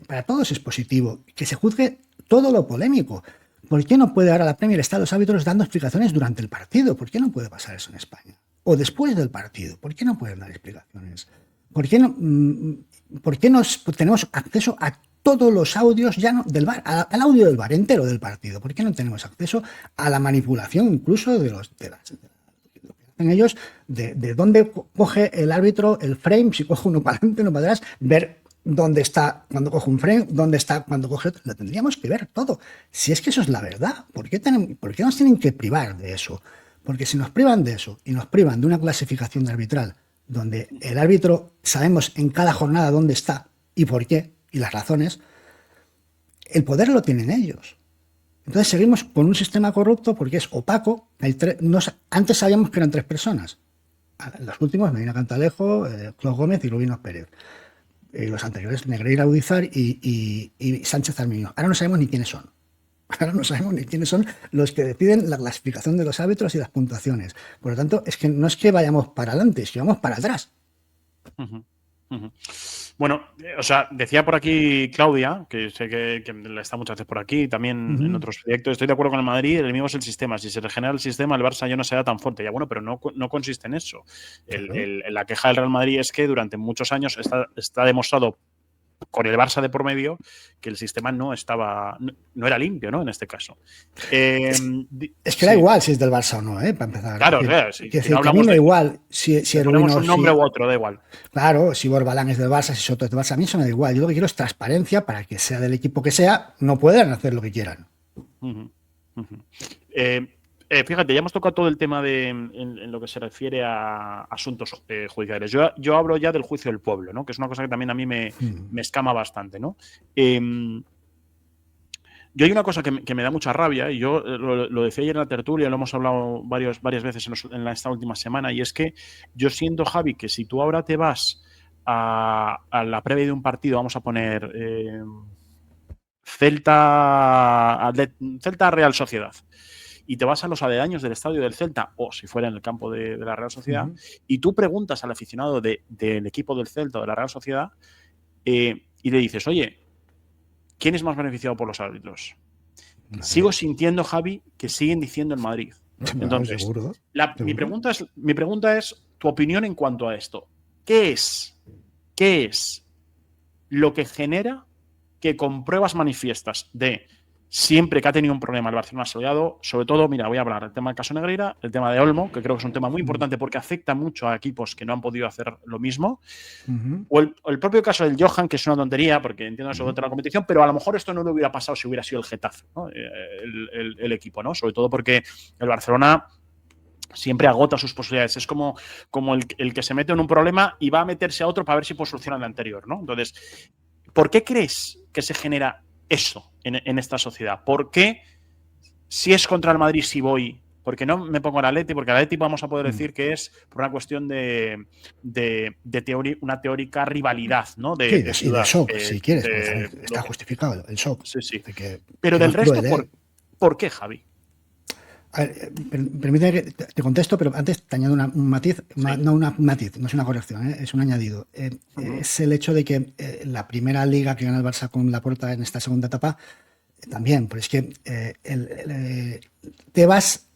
para todos es positivo que se juzgue todo lo polémico. ¿Por qué no puede ahora la Premier estar los árbitros dando explicaciones durante el partido? ¿Por qué no puede pasar eso en España? O después del partido. ¿Por qué no pueden dar explicaciones? ¿Por qué no tenemos acceso a todos los audios ya no, del VAR, al audio del VAR entero del partido? ¿Por qué no tenemos acceso a la manipulación incluso de lo que hacen ellos, de dónde coge el árbitro el frame, si coge uno para adelante, uno para atrás, ver dónde está cuando coge un frame, dónde está cuando coge otro? Lo tendríamos que ver todo. Si es que eso es la verdad, ¿por qué nos tienen que privar de eso? Porque si nos privan de eso y nos privan de una clasificación de arbitral donde el árbitro sabemos en cada jornada dónde está y por qué, y las razones, el poder lo tienen ellos. Entonces seguimos con un sistema corrupto porque es opaco. Antes sabíamos que eran 3 personas. Los últimos, Medina Cantalejo, Clos Gómez y Rubinos Pérez. Los anteriores, Negreira Audizar y Sánchez Arminio. Ahora no sabemos ni quiénes son. Ahora no sabemos ni quiénes son los que deciden la clasificación de los árbitros y las puntuaciones. Por lo tanto, es que no es que vayamos para adelante, es que vamos para atrás. Bueno, o sea, decía por aquí Claudia, que sé que está muchas veces por aquí, también en otros proyectos, estoy de acuerdo con el Madrid, el mismo es el sistema. Si se regenera el sistema, el Barça ya no será tan fuerte. Ya bueno, pero no consiste en eso. La queja del Real Madrid es que durante muchos años está demostrado con el Barça de por medio que el sistema no era limpio, ¿no? En este caso. Es que da igual si es del Barça o no, para empezar. Claro, sí. Si no hablamos da igual si ponemos un nombre u otro, da igual. Claro, si Borbalán es del Barça, si Soto es del Barça, a mí eso me da igual. Yo lo que quiero es transparencia para que sea del equipo que sea, no puedan hacer lo que quieran. Fíjate, ya hemos tocado todo el tema en lo que se refiere a asuntos judiciales. Yo hablo ya del juicio del pueblo, ¿no? Que es una cosa que también a mí me escama bastante, ¿no? Yo hay una cosa que me da mucha rabia, y yo lo decía ayer en la tertulia, lo hemos hablado varias veces en esta última semana, y es que yo siento, Javi, que si tú ahora te vas a la previa de un partido, vamos a poner Celta Real Sociedad, y te vas a los aledaños del estadio del Celta, o si fuera en el campo de la Real Sociedad, y tú preguntas al aficionado del equipo del Celta o de la Real Sociedad, y le dices, oye, ¿quién es más beneficiado por los árbitros? Sigo sintiendo, Javi, que siguen diciendo el Madrid. Entonces, ¿Seguro? Mi pregunta es tu opinión en cuanto a esto. ¿Qué es lo que genera que con pruebas manifiestas de siempre que ha tenido un problema el Barcelona soleado, sobre todo, mira, voy a hablar del tema del caso Negreira, el tema de Olmo, que creo que es un tema muy importante porque afecta mucho a equipos que no han podido hacer lo mismo, o el propio caso del Johan, que es una tontería, porque entiendo eso de la competición, pero a lo mejor esto no le hubiera pasado si hubiera sido el Getafe, ¿no? el equipo, ¿no? Sobre todo porque el Barcelona siempre agota sus posibilidades. Es como el que se mete en un problema y va a meterse a otro para ver si puede solucionar el anterior, ¿no? Entonces, ¿por qué crees que se genera eso en esta sociedad? ¿Por qué si es contra el Madrid si voy? Porque no me pongo al Atleti, porque al Atleti vamos a poder decir que es por una cuestión de una teórica rivalidad, ¿no? De shock, si quieres, está justificado el shock. Sí. Pero del resto, ¿por qué, Javi? A ver, permíteme que te contesto, pero antes te añado un matiz, no es una corrección, es un añadido. Es el hecho de que la primera liga que gana el Barça con Laporta en esta segunda etapa, también, pero es que Tebas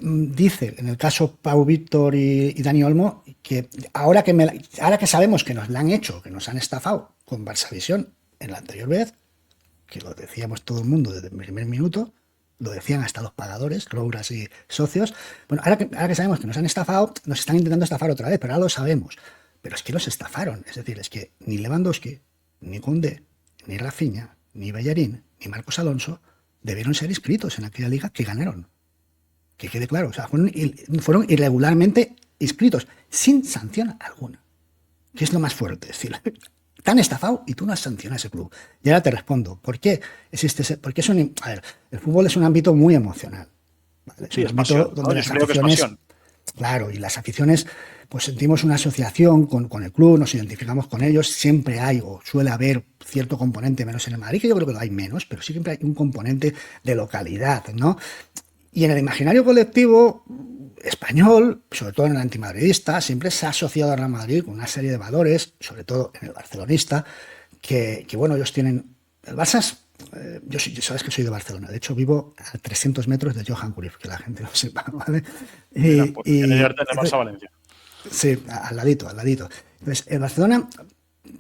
dice, en el caso Pau Víctor y Dani Olmo, que ahora que sabemos que nos la han hecho, que nos han estafado con Barça Visión en la anterior vez, que lo decíamos todo el mundo desde el primer minuto, lo decían hasta los pagadores, Rouras y socios. Bueno, ahora que sabemos que nos han estafado, nos están intentando estafar otra vez, pero ahora lo sabemos. Pero es que los estafaron. Es decir, es que ni Lewandowski, ni Koundé, ni Rafinha, ni Bellerín, ni Marcos Alonso debieron ser inscritos en aquella liga que ganaron. Que quede claro. O sea, fueron irregularmente inscritos, sin sanción alguna. Que es lo más fuerte. Es decir, te han estafado y tú no has sancionado a ese club. Y ahora te respondo. ¿Por qué existe ese? Porque a ver, el fútbol es un ámbito muy emocional. ¿Vale? Sí, es pasión, donde las creo que es pasión. Claro, y las aficiones, pues sentimos una asociación con el club, nos identificamos con ellos, siempre hay o suele haber cierto componente, menos en el Madrid, que yo creo que lo hay menos, pero siempre hay un componente de localidad, ¿no? Y en el imaginario colectivo español, sobre todo en el antimadridista, siempre se ha asociado a Real Madrid con una serie de valores, sobre todo en el barcelonista, que bueno, ellos tienen... El Barça yo sabes que soy de Barcelona, de hecho vivo a 300 metros de Johan Cruyff, que la gente lo sepa, ¿vale? Barça Valencia. Sí, al ladito, al ladito. Entonces, el Barcelona,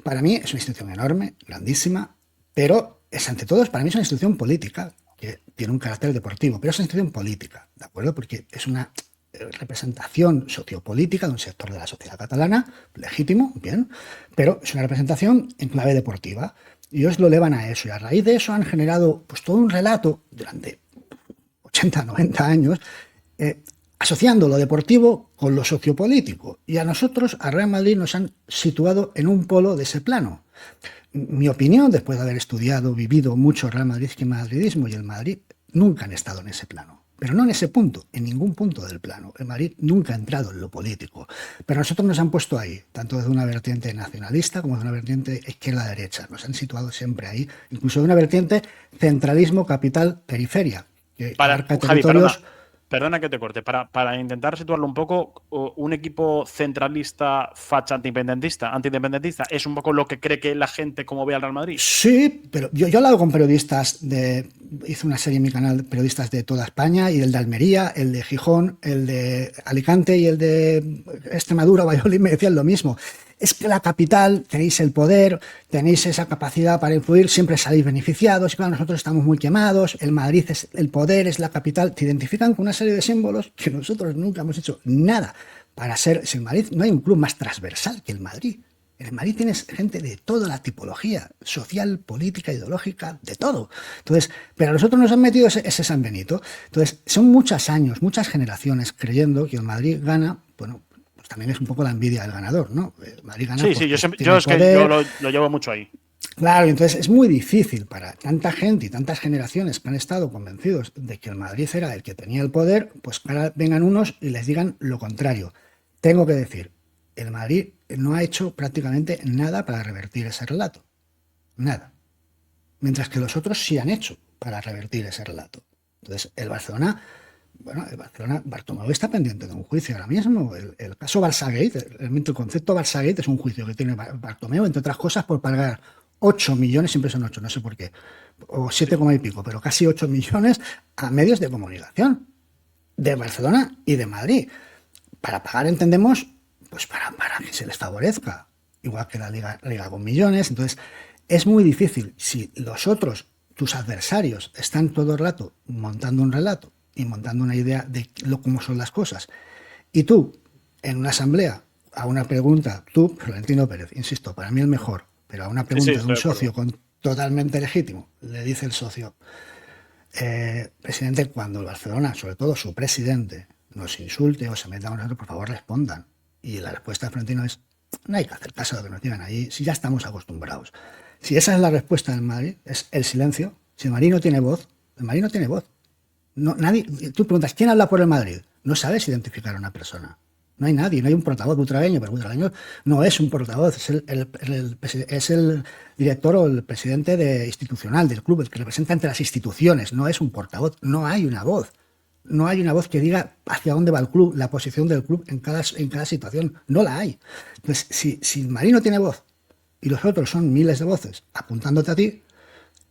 para mí, es una institución enorme, grandísima, pero ante todo, para mí es una institución política, que tiene un carácter deportivo, pero es una institución política, ¿de acuerdo? Porque es una representación sociopolítica de un sector de la sociedad catalana, legítimo, bien, pero es una representación en clave deportiva. Y ellos lo elevan a eso, y a raíz de eso han generado pues todo un relato durante 80, 90 años, asociando lo deportivo con lo sociopolítico. Y a nosotros, a Real Madrid, nos han situado en un polo de ese plano. Mi opinión, después de haber estudiado, vivido mucho Real Madrid y madridismo, y el Madrid nunca han estado en ese plano. Pero no en ese punto, en ningún punto del plano. El Madrid nunca ha entrado en lo político. Pero nosotros nos han puesto ahí, tanto desde una vertiente nacionalista como desde una vertiente izquierda-derecha. Nos han situado siempre ahí, incluso de una vertiente centralismo, capital, periferia. Que abarca territorios... Perdona que te corte. Para intentar situarlo un poco, un equipo centralista, facha antindependentista, ¿es un poco lo que cree que la gente como ve al Real Madrid? Sí, pero yo he hablado con periodistas hice una serie en mi canal de periodistas de toda España, y el de Almería, el de Gijón, el de Alicante y el de Extremadura, Valladolid, me decían lo mismo. Es que la capital, tenéis el poder, tenéis esa capacidad para influir, siempre salís beneficiados, y claro, nosotros estamos muy quemados, el Madrid es el poder, es la capital. Te identifican con una serie de símbolos que nosotros nunca hemos hecho nada para ser. Si el Madrid, no hay un club más transversal que el Madrid. En el Madrid tienes gente de toda la tipología, social, política, ideológica, de todo. Entonces, pero a nosotros nos han metido ese San Benito. Entonces, son muchos años, muchas generaciones creyendo que el Madrid gana, bueno, pues también es un poco la envidia del ganador, ¿no? El Madrid gana. Sí, yo lo llevo mucho ahí. Claro, entonces es muy difícil para tanta gente y tantas generaciones que han estado convencidos de que el Madrid era el que tenía el poder, pues que ahora vengan unos y les digan lo contrario. Tengo que decir, el Madrid no ha hecho prácticamente nada para revertir ese relato. Nada. Mientras que los otros sí han hecho para revertir ese relato. Entonces, el Barcelona, Bartomeu está pendiente de un juicio ahora mismo. El caso Barçagate, realmente el concepto Barçagate es un juicio que tiene Bartomeu, entre otras cosas, por pagar 8 millones, siempre son 8, no sé por qué, o 7, y pico, pero casi 8 millones a medios de comunicación de Barcelona y de Madrid. Para pagar, entendemos, pues para que se les favorezca, igual que la Liga con millones. Entonces, es muy difícil. Si los otros, tus adversarios, están todo el rato montando un relato y montando una idea de cómo son las cosas, y tú, en una asamblea, a una pregunta, tú, Florentino Pérez, insisto, para mí el mejor, pero a una pregunta de un socio totalmente legítimo, le dice el socio, presidente, cuando el Barcelona, sobre todo su presidente, nos insulte o se meta con nosotros, por favor respondan. Y la respuesta de Florentino es, no hay que hacer caso de lo que nos digan allí, si ya estamos acostumbrados. Si esa es la respuesta del Madrid, es el silencio. Si el Madrid no tiene voz, el Madrid no tiene voz. No, nadie, tú preguntas, ¿quién habla por el Madrid? No sabes identificar a una persona. No hay nadie, no hay un portavoz butragueño, pero Butragueño no es un portavoz, es el director o el presidente institucional del club, el que representa entre las instituciones, no es un portavoz, no hay una voz. No hay una voz que diga hacia dónde va el club, la posición del club en cada situación. No la hay. Entonces, si el Madrid no tiene voz y los otros son miles de voces apuntándote a ti,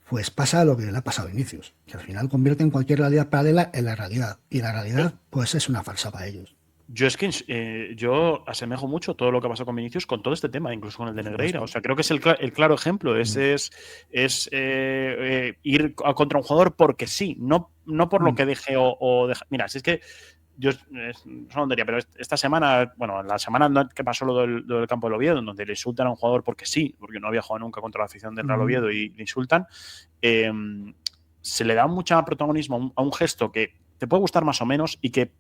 pues pasa lo que le ha pasado a Vinicius, que al final convierte en cualquier realidad paralela en la realidad. Y la realidad, pues es una farsa para ellos. Yo es que yo asemejo mucho todo lo que pasó con Vinicius con todo este tema, incluso con el de Negreira. O sea, creo que es el claro ejemplo. Ir contra un jugador porque sí, no por lo que deje o deja. Mira, si es que es una tontería, pero esta semana, bueno, la semana que pasó lo del campo del Oviedo, donde le insultan a un jugador porque sí, porque no había jugado nunca contra la afición del Real Oviedo y le insultan, se le da mucho protagonismo a un gesto que te puede gustar más o menos y que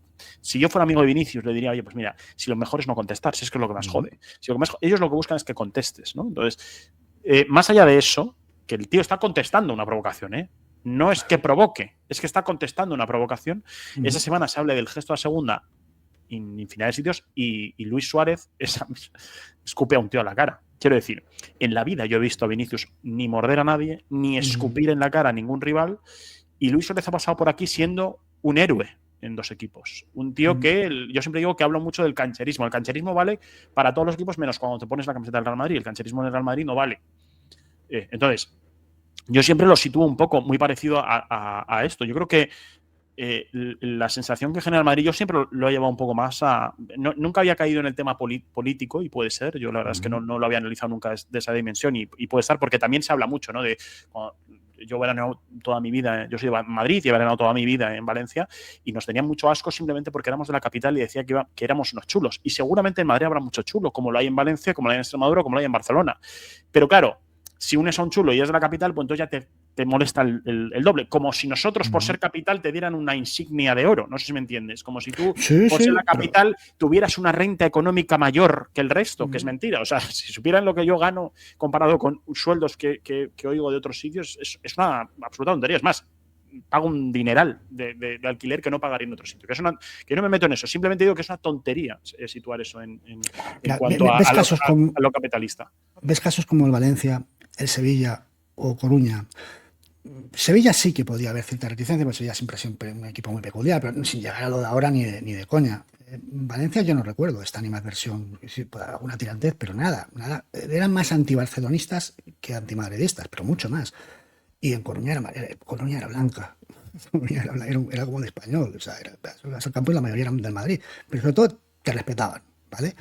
si yo fuera amigo de Vinicius le diría, oye, pues mira, si lo mejor es no contestar, si es que es lo que más jode. Si ellos lo que buscan es que contestes, ¿no? Entonces, más allá de eso, que el tío está contestando una provocación, ¿eh? No es que provoque, es que está contestando una provocación. Esa semana se habla del gesto a segunda en infinidad de sitios y Luis Suárez escupe a un tío a la cara. Quiero decir, en la vida yo he visto a Vinicius ni morder a nadie, ni escupir en la cara a ningún rival, y Luis Suárez ha pasado por aquí siendo un héroe en 2 equipos. Un tío que, yo siempre digo que hablo mucho del cancherismo. El cancherismo vale para todos los equipos menos cuando te pones la camiseta del Real Madrid. El cancherismo en el Real Madrid no vale. Entonces, yo siempre lo sitúo un poco muy parecido a esto. Yo creo que la sensación que genera el Madrid, yo siempre lo he llevado un poco más a. Nunca había caído en el tema político, y puede ser. Yo la verdad es que no lo había analizado nunca de esa dimensión, y puede estar porque también se habla mucho, ¿no? De yo he veraneado toda mi vida, yo soy de Madrid y he veraneado toda mi vida en Valencia, y nos tenían mucho asco simplemente porque éramos de la capital y decía que éramos unos chulos. Y seguramente en Madrid habrá muchos chulos, como lo hay en Valencia, como lo hay en Extremadura, como lo hay en Barcelona. Pero claro, si unes a un chulo y es de la capital, pues entonces ya te molesta el doble. Como si nosotros, por ser capital, te dieran una insignia de oro. No sé si me entiendes. Como si tú, por ser la capital, tuvieras una renta económica mayor que el resto, que es mentira. O sea, si supieran lo que yo gano comparado con sueldos que oigo de otros sitios, es una absoluta tontería. Es más, pago un dineral de alquiler que no pagaría en otro sitio. Que no me meto en eso. Simplemente digo que es una tontería situar eso en cuanto a lo capitalista. ¿Ves casos como el Valencia, el Sevilla o Coruña? Sevilla sí que podía haber cierta reticencia, porque Sevilla siempre un equipo muy peculiar, pero sin llegar a lo de ahora ni de coña. Valencia yo no recuerdo esta animadversión, alguna tirantez, pero nada. Eran más antibarcelonistas que antimadridistas, pero mucho más. Y en Coruña era blanca. Era como el español, o sea, el campo y la mayoría eran del Madrid, pero sobre todo te respetaban, ¿vale?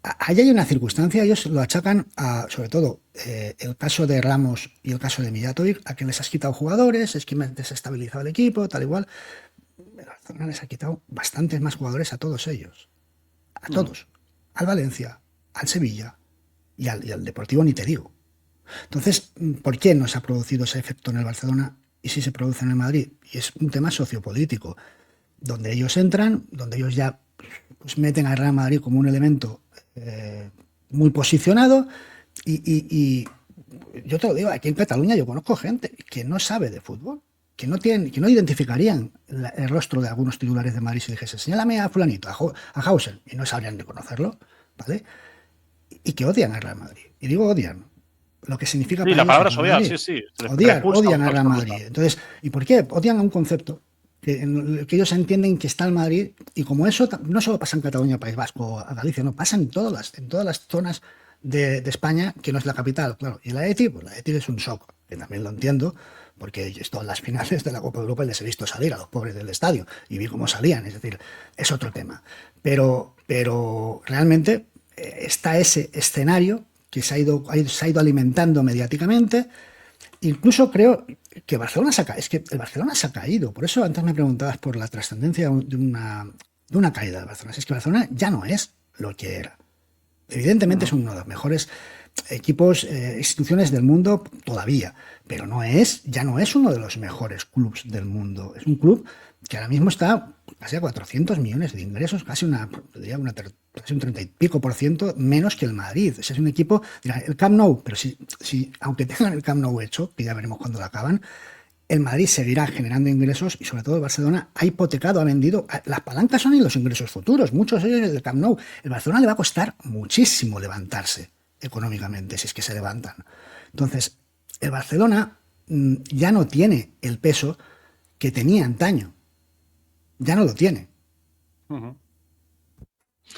Ahí hay una circunstancia, ellos lo achacan a, sobre todo, el caso de Ramos y el caso de Mijatovic, a que les has quitado jugadores, es que me has desestabilizado el equipo, tal igual. El Barcelona les ha quitado bastantes más jugadores a todos ellos. A todos. Al Valencia, al Sevilla y al Deportivo ni te digo. Entonces, ¿por qué no se ha producido ese efecto en el Barcelona y sí se produce en el Madrid? Y es un tema sociopolítico, donde ellos entran, donde ellos ya pues, meten al Real Madrid como un elemento muy posicionado y yo te lo digo, aquí en Cataluña yo conozco gente que no sabe de fútbol, que no identificarían el rostro de algunos titulares de Madrid si dijese, señálame a fulanito, a Hausen, y no sabrían reconocerlo, ¿vale? Y que odian al Real Madrid. Y digo odian, lo que significa sí, la palabra es odiar, sí. Odian al Real Madrid. Entonces, ¿y por qué? Odian a un concepto que ellos entienden que está el Madrid, y como eso no solo pasa en Cataluña, País Vasco, a Galicia, no, pasa en todas las zonas de España que no es la capital, claro. Y la ETI, pues la ETI es un shock, que también lo entiendo, porque esto en las finales de la Copa de Europa les he visto salir a los pobres del estadio y vi cómo salían, es decir, es otro tema. Pero realmente está ese escenario que se ha ido alimentando mediáticamente. Incluso creo que Barcelona el Barcelona se ha caído. Por eso antes me preguntabas por la trascendencia de una caída de Barcelona. Es que Barcelona ya no es lo que era. Evidentemente es uno de los mejores equipos, instituciones del mundo todavía, pero ya no es uno de los mejores clubes del mundo. Es un club que ahora mismo está casi a 400 millones de ingresos, casi un 30 y pico % menos que el Madrid. Ese es un equipo, el Camp Nou, pero si aunque tengan el Camp Nou hecho, que ya veremos cuándo lo acaban, el Madrid seguirá generando ingresos y sobre todo el Barcelona ha hipotecado, ha vendido. Las palancas son en los ingresos futuros, muchos de ellos del Camp Nou. El Barcelona le va a costar muchísimo levantarse económicamente, si es que se levantan. Entonces, el Barcelona ya no tiene el peso que tenía antaño. Ya no lo tiene.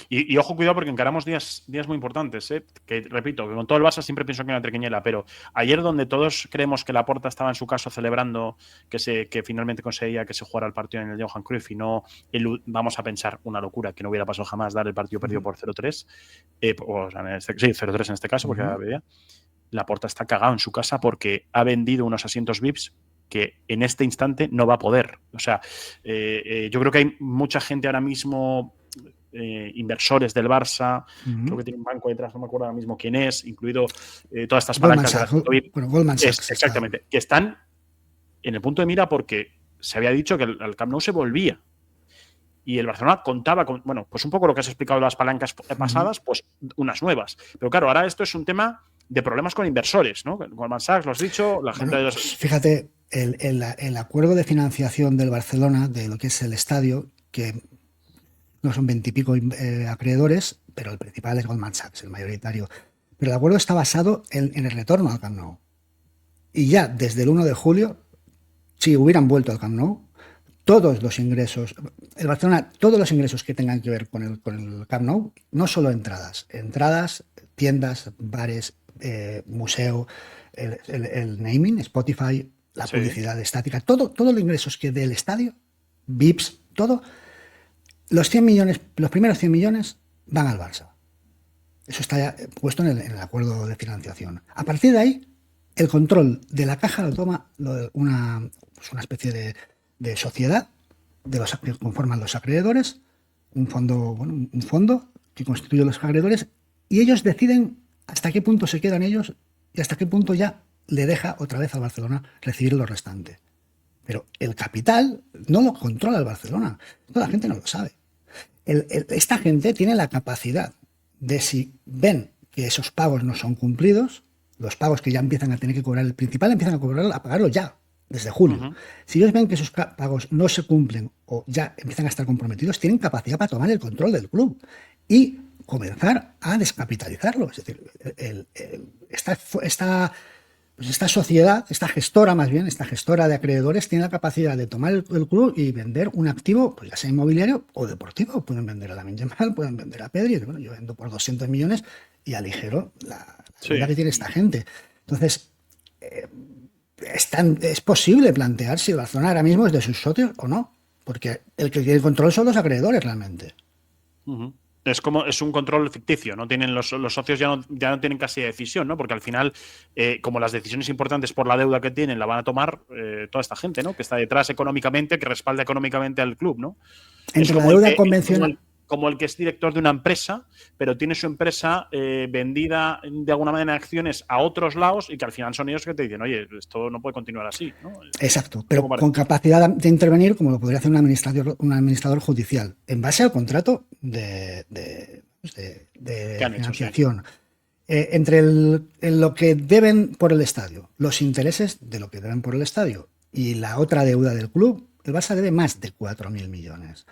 Y ojo, cuidado, porque encaramos días muy importantes, ¿eh? Que repito, que con todo el Barça siempre pienso que hay una triquiñuela, pero ayer, donde todos creemos que Laporta estaba en su caso celebrando que finalmente conseguía que se jugara el partido en el Johan Cruyff y no, vamos a pensar, una locura, que no hubiera pasado jamás dar el partido perdido por 0-3, o sea, sí, 0-3 en este caso, porque Laporta está cagado en su casa porque ha vendido unos asientos VIPs que en este instante no va a poder. O sea, yo creo que hay mucha gente ahora mismo, inversores del Barça, creo que tiene un banco detrás, no me acuerdo ahora mismo quién es, incluido todas estas palancas de la Goldman Sachs, exactamente, que están en el punto de mira porque se había dicho que el Camp Nou se volvía. Y el Barcelona contaba con, bueno, pues un poco lo que has explicado de las palancas pasadas, pues unas nuevas. Pero claro, ahora esto es un tema de problemas con inversores, ¿no? Goldman Sachs, lo has dicho, la gente de los... Pues fíjate, el acuerdo de financiación del Barcelona, de lo que es el estadio, que no son 20 y pico acreedores, pero el principal es Goldman Sachs, el mayoritario. Pero el acuerdo está basado en el retorno al Camp Nou. Y ya desde el 1 de julio, si hubieran vuelto al Camp Nou, todos los ingresos, el Barcelona, todos los ingresos que tengan que ver con el Camp Nou, no solo entradas, tiendas, bares, museo, el naming, Spotify, la publicidad estática, todo los ingresos que del estadio, VIPs, todo, los 100 millones, los primeros 100 millones van al Barça. Eso está ya puesto en el acuerdo de financiación. A partir de ahí, el control de la caja lo toma una especie de sociedad de los que conforman los acreedores, un fondo que constituye los acreedores, y ellos deciden hasta qué punto se quedan ellos y hasta qué punto ya le deja otra vez al Barcelona recibir lo restante. Pero el capital no lo controla el Barcelona. Toda la gente no lo sabe. Esta gente tiene la capacidad de, si ven que esos pagos no son cumplidos, los pagos que ya empiezan a tener que cobrar el principal, empiezan a pagarlo ya, desde julio. Si ellos ven que esos pagos no se cumplen o ya empiezan a estar comprometidos, tienen capacidad para tomar el control del club y comenzar a descapitalizarlo. Es decir, esta sociedad, esta gestora de acreedores, tiene la capacidad de tomar el club y vender un activo, pues ya sea inmobiliario o deportivo. Pueden vender a Lamine Yamal, pueden vender a Pedri. Bueno, yo vendo por 200 millones y aligero la deuda que tiene esta gente. Entonces, es posible plantear si el Barcelona ahora mismo es de sus socios o no, porque el que tiene el control son los acreedores realmente. Es un control ficticio, no tienen los socios ya no tienen casi decisión, ¿no? Porque al final, como las decisiones importantes por la deuda que tienen la van a tomar toda esta gente, ¿no? Que está detrás económicamente, que respalda económicamente al club, ¿no? Entre la deuda convencional, como el que es director de una empresa, pero tiene su empresa vendida de alguna manera en acciones a otros lados y que al final son ellos que te dicen, oye, esto no puede continuar así, ¿no? Exacto, pero con capacidad de intervenir como lo podría hacer un administrador judicial, en base al contrato de financiación. Entre lo que deben por el estadio, los intereses de lo que deben por el estadio y la otra deuda del club, el Barça debe más de 4.000 millones.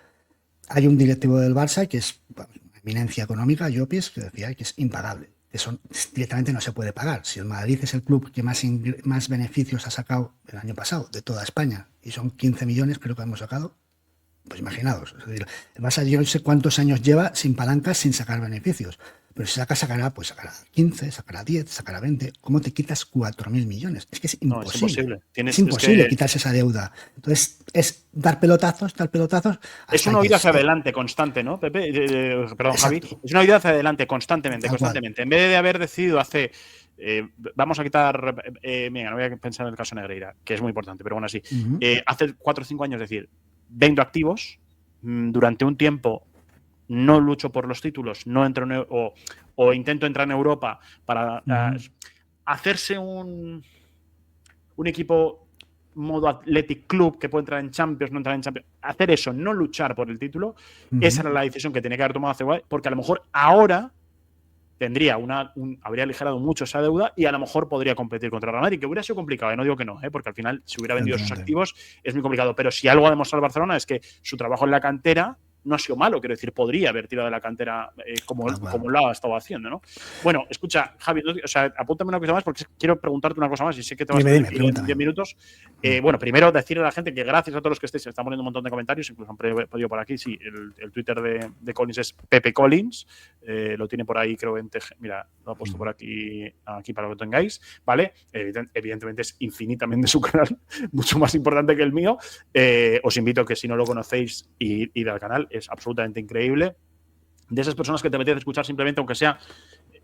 Hay un directivo del Barça que es una eminencia económica, Llopis, que decía que es impagable. Eso directamente no se puede pagar. Si el Madrid es el club que más beneficios ha sacado el año pasado de toda España, y son 15 millones creo que hemos sacado, pues imaginaos. Es decir, el Barça yo no sé cuántos años lleva sin palancas, sin sacar beneficios. Pero si sacará 15, sacará 10, sacará 20. ¿Cómo te quitas 4.000 millones? Es que es imposible. No, es imposible. Es imposible quitarse esa deuda. Entonces, es dar pelotazos. Es una huida hacia adelante constante, ¿no, Pepe? Perdón, exacto. Javi. Es una huida hacia adelante constantemente. En vez de haber decidido hace... vamos a quitar... venga, no voy a pensar en el caso Negreira, que es muy importante, pero bueno, así. Hace 4 o 5 años, es decir, vendo activos, durante un tiempo no lucho por los títulos, no entro o intento entrar en Europa para hacerse un equipo modo Athletic Club que puede entrar en Champions, no entrar en Champions. Hacer eso, no luchar por el título, esa era la decisión que tenía que haber tomado hace guay, porque a lo mejor ahora habría aligerado mucho esa deuda y a lo mejor podría competir contra Real Madrid, que hubiera sido complicado, no digo que no, porque al final si hubiera vendido sus activos es muy complicado, pero si algo ha demostrado el Barcelona es que su trabajo en la cantera no ha sido malo, quiero decir, podría haber tirado de la cantera como lo ha estado haciendo, ¿no? Bueno, escucha, Javi, apúntame una cosa más porque quiero preguntarte una cosa más y sé que te vas a 10 10 minutos. Bueno, primero decirle a la gente que gracias a todos los que estéis, se están poniendo un montón de comentarios, incluso han podido por aquí, sí, el Twitter de Collins es Pepe Collins, lo tiene por ahí, creo, en mira, lo ha puesto por aquí para que lo tengáis, ¿vale? Evidentemente es infinitamente su canal, mucho más importante que el mío. Os invito a que si no lo conocéis, id al canal, es absolutamente increíble. De esas personas que te apetece escuchar simplemente, aunque sea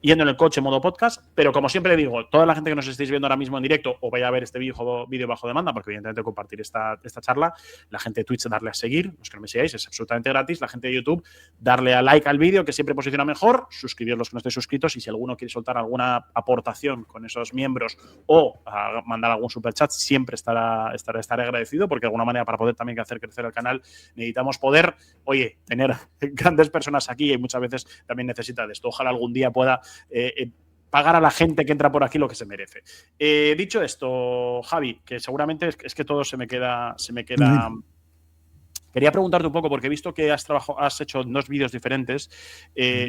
yendo en el coche en modo podcast, pero como siempre digo, toda la gente que nos estéis viendo ahora mismo en directo o vaya a ver este vídeo bajo demanda, porque evidentemente compartir esta charla, la gente de Twitch darle a seguir, los que no me sigáis, es absolutamente gratis, la gente de YouTube darle a like al vídeo, que siempre posiciona mejor, suscribiros los que no estéis suscritos, y si alguno quiere soltar alguna aportación con esos miembros o mandar algún superchat, siempre estaré agradecido, porque de alguna manera para poder también hacer crecer el canal necesitamos poder, oye, tener grandes personas aquí, y muchas veces también necesita de esto. Ojalá algún día pueda pagar a la gente que entra por aquí lo que se merece. Dicho esto, Javi, que seguramente es que todo se me queda. Quería preguntarte un poco, porque he visto que has hecho 2 vídeos diferentes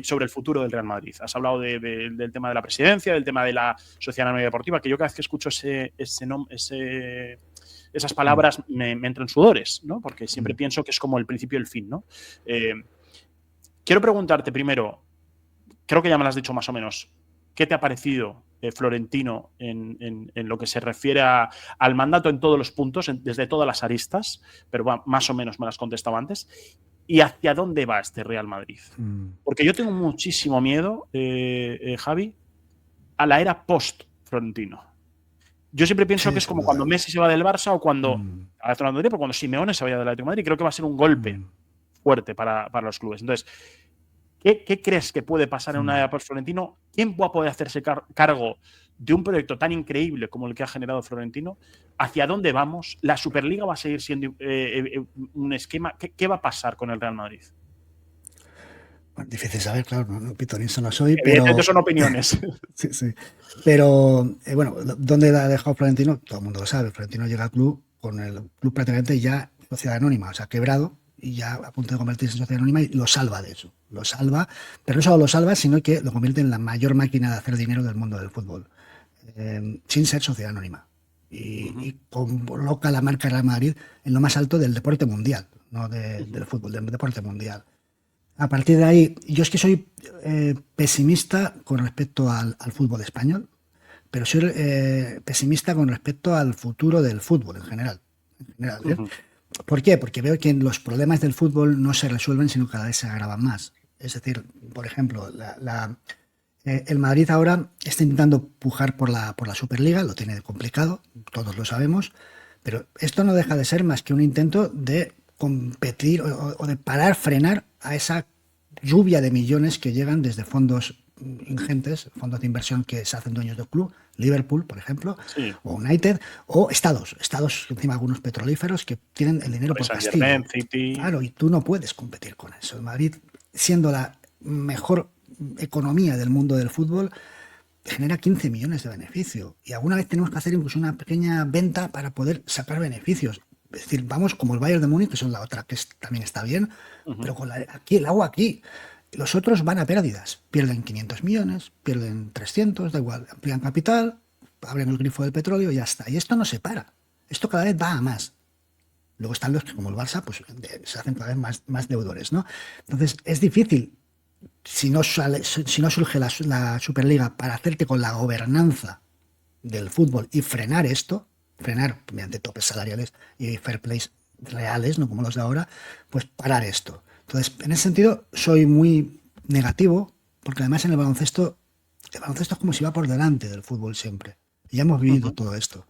sobre el futuro del Real Madrid. Has hablado del tema de la presidencia, del tema de la sociedad anónima deportiva, que yo cada vez que escucho esas palabras me entran sudores, ¿no? Porque siempre pienso que es como el principio y el fin, ¿no? Quiero preguntarte primero, creo que ya me lo has dicho más o menos, ¿qué te ha parecido Florentino en lo que se refiere al mandato en todos los puntos, desde todas las aristas? Pero más o menos me lo has contestado antes. ¿Y hacia dónde va este Real Madrid? Porque yo tengo muchísimo miedo, Javi, a la era post-Florentino. Yo siempre pienso que es como cuando Messi se va del Barça o cuando Simeone se vaya del Atlético de Madrid. Creo que va a ser un golpe fuerte para los clubes. Entonces, ¿qué crees que puede pasar en una era post-Florentino? ¿Quién va a poder hacerse cargo de un proyecto tan increíble como el que ha generado Florentino? ¿Hacia dónde vamos? ¿La Superliga va a seguir siendo un esquema? ¿Qué va a pasar con el Real Madrid? Bueno, difícil saber, claro, no pitonizo no soy, pero… son opiniones. Sí. Pero, bueno, ¿dónde la ha dejado Florentino? Todo el mundo lo sabe. Florentino llega al club con el club prácticamente ya sociedad anónima, o sea, quebrado, y ya a punto de convertirse en sociedad anónima, y lo salva de eso. Lo salva, pero no solo lo salva, sino que lo convierte en la mayor máquina de hacer dinero del mundo del fútbol, sin ser sociedad anónima. Y coloca la marca Real Madrid en lo más alto del deporte mundial, no del fútbol, del deporte mundial. A partir de ahí, yo es que soy pesimista con respecto al fútbol español, pero soy pesimista con respecto al futuro del fútbol en general. ¿Por qué? Porque veo que los problemas del fútbol no se resuelven, sino cada vez se agravan más. Es decir, por ejemplo, el Madrid ahora está intentando pujar por la Superliga, lo tiene complicado, todos lo sabemos, pero esto no deja de ser más que un intento de competir o de frenar a esa lluvia de millones que llegan desde fondos ingentes, fondos de inversión que se hacen dueños del club, Liverpool, por ejemplo, o United, o estados, encima algunos petrolíferos que tienen el dinero por castigo. Claro, y tú no puedes competir con eso. El Madrid, siendo la mejor economía del mundo del fútbol, genera 15 millones de beneficio, y alguna vez tenemos que hacer incluso una pequeña venta para poder sacar beneficios. Es decir, vamos como el Bayern de Múnich, que son la otra que también está bien, pero con aquí el agua aquí. Los otros van a pérdidas, pierden 500 millones, pierden 300, da igual, amplían capital, abren el grifo del petróleo y ya está. Y esto no se para, esto cada vez va a más. Luego están los que, como el Barça, pues se hacen cada vez más deudores, ¿no? Entonces es difícil, si no surge la Superliga, para hacerte con la gobernanza del fútbol y frenar mediante topes salariales y fair plays reales, no como los de ahora, pues parar esto. Entonces, en ese sentido, soy muy negativo, porque además en el baloncesto es como si va por delante del fútbol siempre. Y ya hemos vivido todo esto.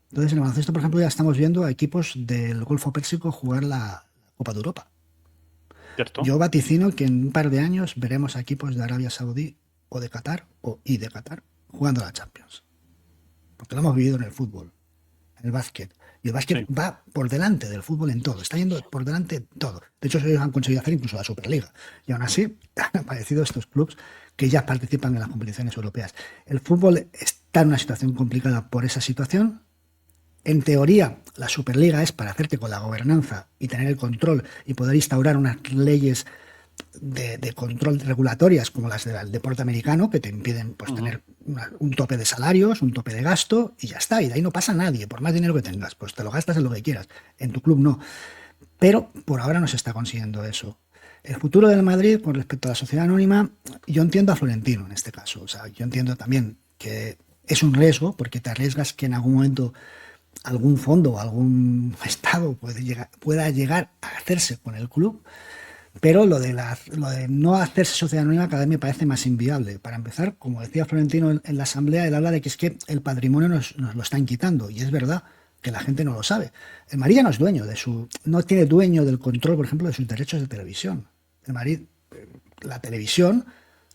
Entonces, en el baloncesto, por ejemplo, ya estamos viendo a equipos del Golfo Pérsico jugar la Copa de Europa. ¿Cierto? Yo vaticino que en un par de años veremos a equipos de Arabia Saudí o de Qatar, y de Qatar, jugando la Champions. Porque lo hemos vivido en el fútbol, en el básquet. Y el básquet va por delante del fútbol en todo, está yendo por delante en todo. De hecho, ellos han conseguido hacer incluso la Superliga. Y aún así han aparecido estos clubes que ya participan en las competiciones europeas. El fútbol está en una situación complicada por esa situación. En teoría, la Superliga es para hacerte con la gobernanza y tener el control y poder instaurar unas leyes de control regulatorias como las del deporte americano, que te impiden pues, tener un tope de salarios, un tope de gasto y ya está. Y de ahí no pasa nadie, por más dinero que tengas, pues te lo gastas en lo que quieras. En tu club no. Pero por ahora no se está consiguiendo eso. El futuro del Madrid con respecto a la sociedad anónima, yo entiendo a Florentino en este caso. O sea, yo entiendo también que es un riesgo porque te arriesgas que en algún momento algún fondo o algún estado pueda llegar a hacerse con el club. Pero lo de no hacerse sociedad anónima cada vez me parece más inviable. Para empezar, como decía Florentino en la asamblea, él habla de que es que el patrimonio nos lo están quitando. Y es verdad que la gente no lo sabe. El Madrid ya no es dueño no tiene dueño del control, por ejemplo, de sus derechos de televisión. El Madrid, la televisión,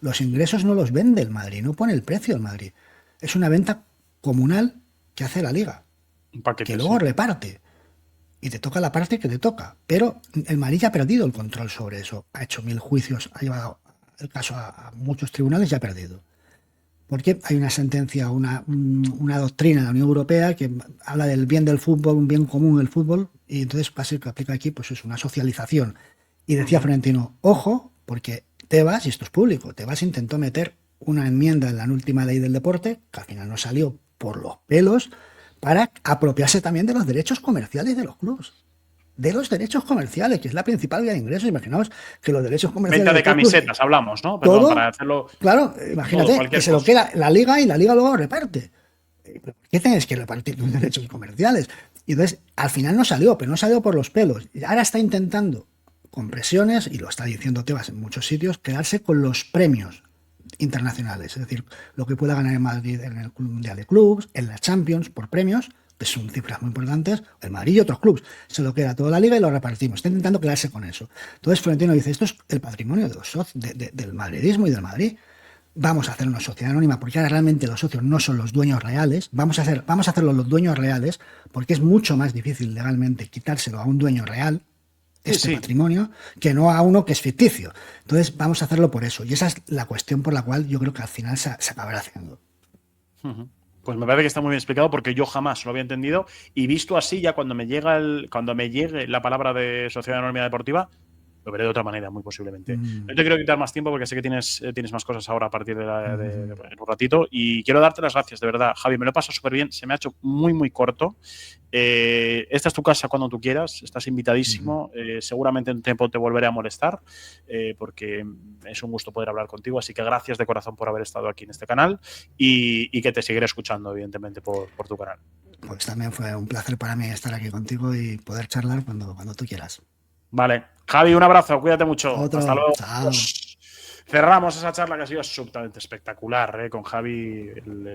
los ingresos no los vende el Madrid, no pone el precio el Madrid. Es una venta comunal que hace la Liga, Un paquete, que luego sí. reparte. Y te toca la parte que te toca. Pero el Madrid ya ha perdido el control sobre eso. Ha hecho 1000 juicios, ha llevado el caso a muchos tribunales y ha perdido. Porque hay una sentencia, una doctrina de la Unión Europea que habla del bien del fútbol, un bien común del fútbol, y entonces casi que aplica aquí, pues es una socialización. Y decía Florentino, ojo, porque Tebas, y esto es público, Tebas intentó meter una enmienda en la última ley del deporte, que al final no salió por los pelos, para apropiarse también de los derechos comerciales de los clubes. De los derechos comerciales, que es la principal vía de ingresos. Imaginaos que los derechos comerciales. Venta de camisetas, hablamos, ¿no? Perdón, todo, para hacerlo. claro, imagínate Todo, que se lo queda la Liga y la Liga luego reparte. ¿Por qué tienes que repartir tus derechos comerciales? Y entonces, al final no salió, pero no salió por los pelos. Y ahora está intentando, con presiones, y lo está diciendo Tebas en muchos sitios, quedarse con los premios internacionales. Es decir, lo que pueda ganar en Madrid en el Mundial de Clubs, en la Champions, por premios, que son cifras muy importantes, el Madrid y otros clubes. Se lo queda toda la Liga y lo repartimos. Está intentando quedarse con eso. Entonces Florentino dice, esto es el patrimonio de los del madridismo y del Madrid. Vamos a hacer una sociedad anónima porque ahora realmente los socios no son los dueños reales. Vamos a hacerlo los dueños reales porque es mucho más difícil legalmente quitárselo a un dueño real, patrimonio, que no a uno que es ficticio. Entonces vamos a hacerlo por eso. Y esa es la cuestión por la cual yo creo que al final se acabará haciendo. Pues me parece que está muy bien explicado porque yo jamás lo había entendido y visto así ya cuando me llegue la palabra de sociedad anónima deportiva lo veré de otra manera, muy posiblemente. No te quiero quitar más tiempo porque sé que tienes más cosas ahora a partir de un ratito y quiero darte las gracias, de verdad. Javi, me lo he pasado súper bien, se me ha hecho muy, muy corto. Esta es tu casa cuando tú quieras, estás invitadísimo. Seguramente en un tiempo te volveré a molestar porque es un gusto poder hablar contigo, así que gracias de corazón por haber estado aquí en este canal y que te seguiré escuchando, evidentemente, por tu canal. Pues también fue un placer para mí estar aquí contigo y poder charlar cuando tú quieras. Vale. Javi, un abrazo, cuídate mucho. Hasta luego. Chao. Cerramos esa charla que ha sido absolutamente espectacular con Javi.